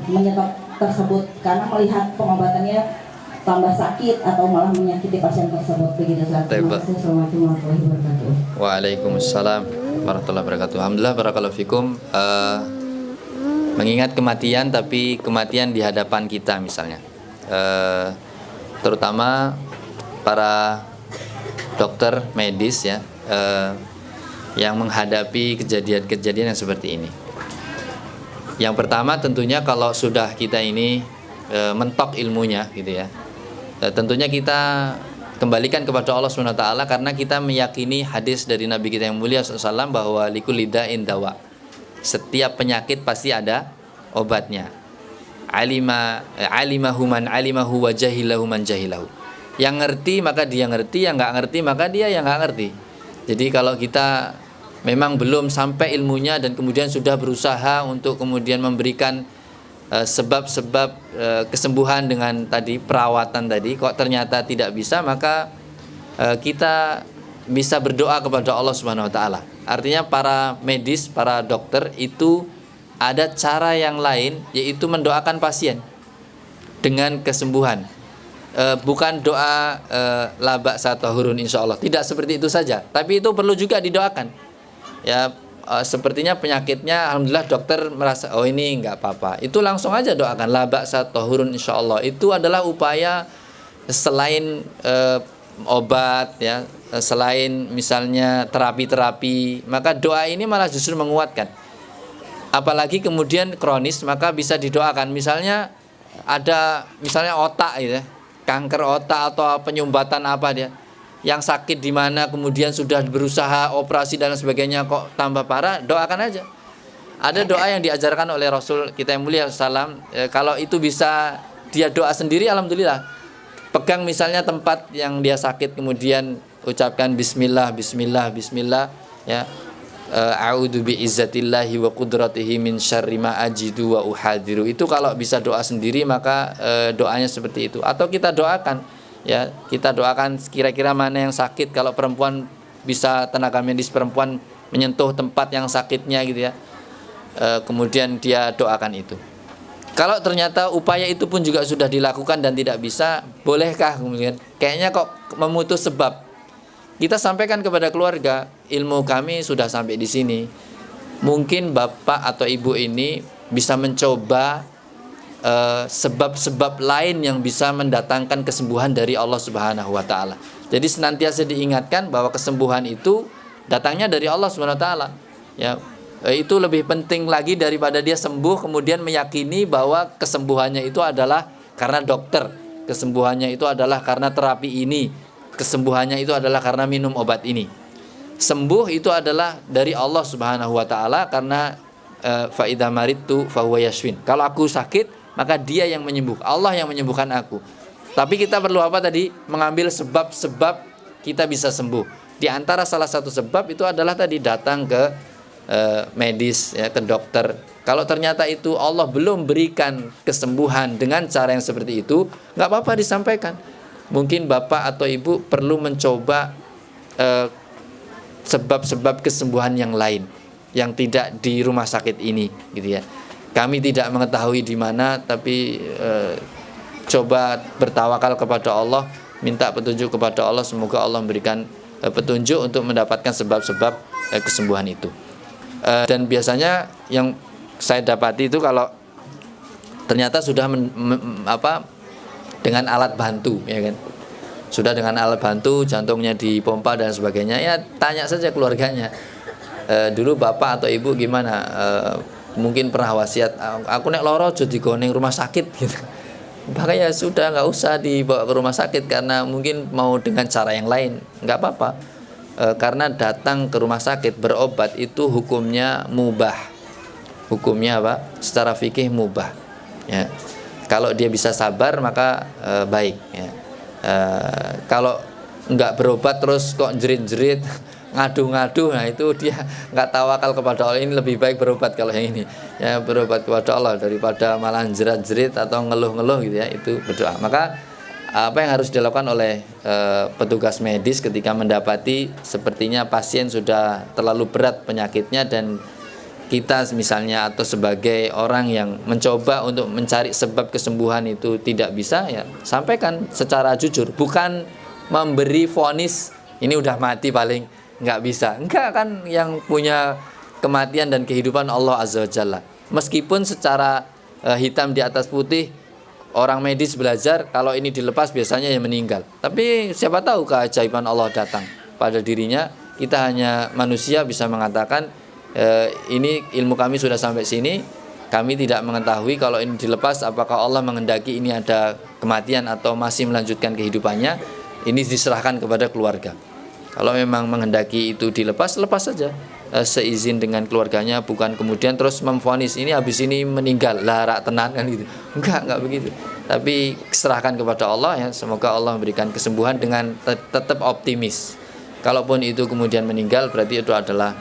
menyetop tersebut, karena melihat pengobatannya tambah sakit atau malah menyakiti pasien tersebut begitu Ustaz. Terima kasih. Assalamualaikum warahmatullahi wabarakatuh. Waalaikumsalam warahmatullahi wabarakatuh. Alhamdulillah, barakallahu fikum. Mengingat kematian, tapi kematian di hadapan kita misalnya, terutama para dokter medis ya, yang menghadapi kejadian-kejadian yang seperti ini. Yang pertama tentunya kalau sudah kita ini mentok ilmunya gitu ya, tentunya kita kembalikan kepada Allah SWT, karena kita meyakini hadis dari Nabi kita yang mulia SAW bahwa likulli da'in dawa. Setiap penyakit pasti ada obatnya. Alimahu man alimahu wa jahilahu man jahilahu. Yang ngerti maka dia ngerti, yang nggak ngerti maka dia yang nggak ngerti. Jadi kalau kita memang belum sampai ilmunya dan kemudian sudah berusaha untuk kemudian memberikan sebab-sebab kesembuhan dengan tadi perawatan tadi, kok ternyata tidak bisa, maka kita bisa berdoa kepada Allah Subhanahu wa taala. Artinya para medis, para dokter itu ada cara yang lain, yaitu mendoakan pasien dengan kesembuhan. Bukan doa la ba'sa tahurun insyaallah. Tidak seperti itu saja, tapi itu perlu juga didoakan. Ya, sepertinya penyakitnya alhamdulillah dokter merasa oh ini enggak apa-apa. Itu langsung aja doakan la ba'sa tahurun insyaallah. Itu adalah upaya selain obat ya, selain misalnya terapi-terapi, maka doa ini malah justru menguatkan. Apalagi kemudian kronis, maka bisa didoakan. Misalnya ada misalnya otak gitu ya, kanker otak atau penyumbatan apa dia, yang sakit di mana kemudian sudah berusaha operasi dan sebagainya kok tambah parah, doakan aja. Ada doa yang diajarkan oleh Rasul kita yang mulia SAW, kalau itu bisa dia doa sendiri, alhamdulillah. Pegang misalnya tempat yang dia sakit, kemudian ucapkan bismillah, bismillah, bismillah, ya. A'udzu bi'izzatillahi wa qudratihi min syarri ma ajidu wa uhadiru. Itu kalau bisa doa sendiri maka doanya seperti itu. Atau kita doakan, ya, kita doakan kira-kira mana yang sakit. Kalau perempuan bisa tenaga medis perempuan menyentuh tempat yang sakitnya gitu ya. Kemudian dia doakan itu. Kalau ternyata upaya itu pun juga sudah dilakukan dan tidak bisa, bolehkah kemudian kayaknya kok memutus sebab? Kita sampaikan kepada keluarga, ilmu kami sudah sampai di sini. Mungkin bapak atau ibu ini bisa mencoba sebab-sebab lain yang bisa mendatangkan kesembuhan dari Allah Subhanahu wa taala. Jadi senantiasa diingatkan bahwa kesembuhan itu datangnya dari Allah Subhanahu wa taala. Ya, itu lebih penting lagi daripada dia sembuh kemudian meyakini bahwa kesembuhannya itu adalah karena dokter, kesembuhannya itu adalah karena terapi ini, kesembuhannya itu adalah karena minum obat ini. Sembuh itu adalah dari Allah Subhanahu wa taala karena fa idza maridtu fa huwa yashfin. Kalau aku sakit, maka Dia yang menyembuhkan, Allah yang menyembuhkan aku. Tapi kita perlu apa tadi? Mengambil sebab-sebab kita bisa sembuh. Di antara salah satu sebab itu adalah tadi datang ke medis, ya, ke dokter. Kalau ternyata itu Allah belum berikan kesembuhan dengan cara yang seperti itu, nggak apa-apa disampaikan. Mungkin bapak atau ibu perlu mencoba sebab-sebab kesembuhan yang lain yang tidak di rumah sakit ini, gitu ya. Kami tidak mengetahui di mana, tapi coba bertawakal kepada Allah, minta petunjuk kepada Allah, semoga Allah memberikan petunjuk untuk mendapatkan sebab-sebab kesembuhan itu. Dan biasanya yang saya dapati itu kalau ternyata sudah dengan alat bantu, ya kan, sudah dengan alat bantu, jantungnya dipompa dan sebagainya, ya tanya saja keluarganya, dulu bapak atau ibu gimana, mungkin pernah wasiat, aku nek loro aja digoneng rumah sakit gitu. Makanya sudah nggak usah dibawa ke rumah sakit karena mungkin mau dengan cara yang lain, nggak apa-apa. Karena datang ke rumah sakit berobat itu hukumnya mubah, hukumnya apa? Secara fikih mubah, ya. Kalau dia bisa sabar maka baik, ya. Kalau nggak berobat terus kok jerit-jerit, ngadu-ngadu, nah itu dia nggak tawakal kepada Allah. Ini lebih baik berobat kalau yang ini, ya, berobat kepada Allah daripada malah jerat-jerit atau ngeluh-ngeluh gitu ya, itu berdoa. Maka apa yang harus dilakukan oleh petugas medis ketika mendapati sepertinya pasien sudah terlalu berat penyakitnya dan kita misalnya atau sebagai orang yang mencoba untuk mencari sebab kesembuhan itu tidak bisa, ya sampaikan secara jujur, bukan memberi vonis ini udah mati paling nggak bisa. Enggak, kan yang punya kematian dan kehidupan Allah Azza wa Jalla. Meskipun secara hitam di atas putih orang medis belajar kalau ini dilepas biasanya yang meninggal. Tapi siapa tahu keajaiban Allah datang pada dirinya. Kita hanya manusia bisa mengatakan ini ilmu kami sudah sampai sini. Kami tidak mengetahui kalau ini dilepas apakah Allah menghendaki ini ada kematian atau masih melanjutkan kehidupannya. Ini diserahkan kepada keluarga. Kalau memang menghendaki itu dilepas, lepas saja seizin dengan keluarganya, bukan kemudian terus memvonis ini habis ini meninggal lah rak tenan kan gitu. Enggak begitu. Tapi serahkan kepada Allah, ya, semoga Allah memberikan kesembuhan dengan tetap optimis. Kalaupun itu kemudian meninggal berarti itu adalah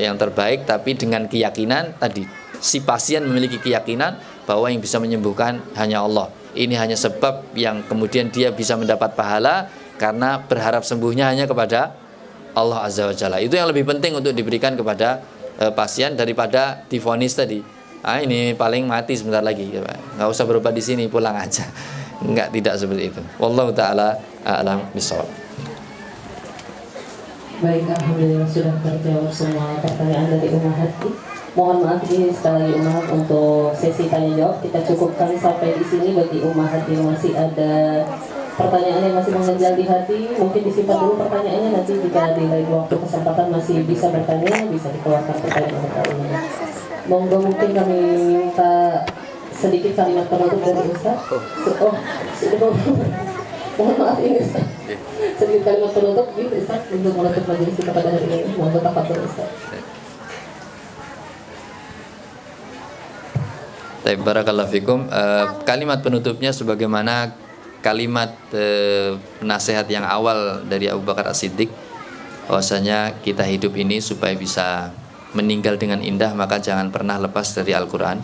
yang terbaik, tapi dengan keyakinan tadi, si pasien memiliki keyakinan bahwa yang bisa menyembuhkan hanya Allah. Ini hanya sebab yang kemudian dia bisa mendapat pahala karena berharap sembuhnya hanya kepada Allah Azza wa Jalla. Itu yang lebih penting untuk diberikan kepada pasien daripada divonis tadi. Ini paling mati sebentar lagi, ya, nggak usah berobat di sini, pulang aja. Tidak seperti itu. Wallahu taala a'lam bishawab. Baik, alhamdulillah sudah terjawab semua pertanyaan dari Umar Hati. Mohon maaf ini sekali lagi Umar untuk sesi tanya jawab kita cukupkan sampai di sini. Bagi Umar Hati masih ada pertanyaan yang masih mengganjal di hati, mungkin disimpan dulu pertanyaannya, nanti jika di lain waktu kesempatan masih bisa bertanya, bisa dikeluarkan pertanyaan. Monggo, mungkin kami minta sedikit kalimat penutup dari Ustaz. Mohon maaf ini Ustaz. Sedikit kalimat penutup gitu Ustaz untuk menutup majelis kita pada hari ini. Monggo tafadhol Ustaz. Baik, barakallahu fikum. Kalimat penutupnya sebagaimana kalimat nasihat yang awal dari Abu Bakar As-Siddiq, bahwasanya kita hidup ini supaya bisa meninggal dengan indah, maka jangan pernah lepas dari Al-Quran,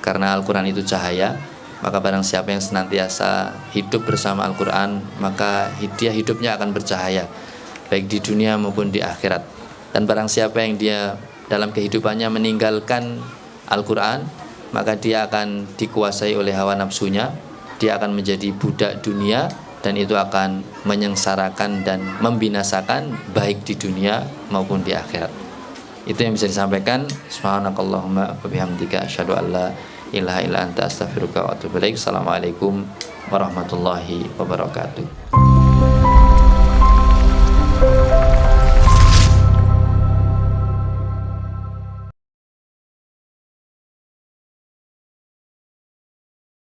karena Al-Quran itu cahaya. Maka barang siapa yang senantiasa hidup bersama Al-Quran, maka dia hidupnya akan bercahaya baik di dunia maupun di akhirat. Dan barang siapa yang dia dalam kehidupannya meninggalkan Al-Quran, maka dia akan dikuasai oleh hawa nafsunya, dia akan menjadi budak dunia, dan itu akan menyengsarakan dan membinasakan baik di dunia maupun di akhirat. Itu yang bisa disampaikan. Subhanakallahumma wa bihamdika asyhadu an la ilaha illa anta astaghfiruka wa atubu ilaik. Assalamualaikum warahmatullahi wabarakatuh.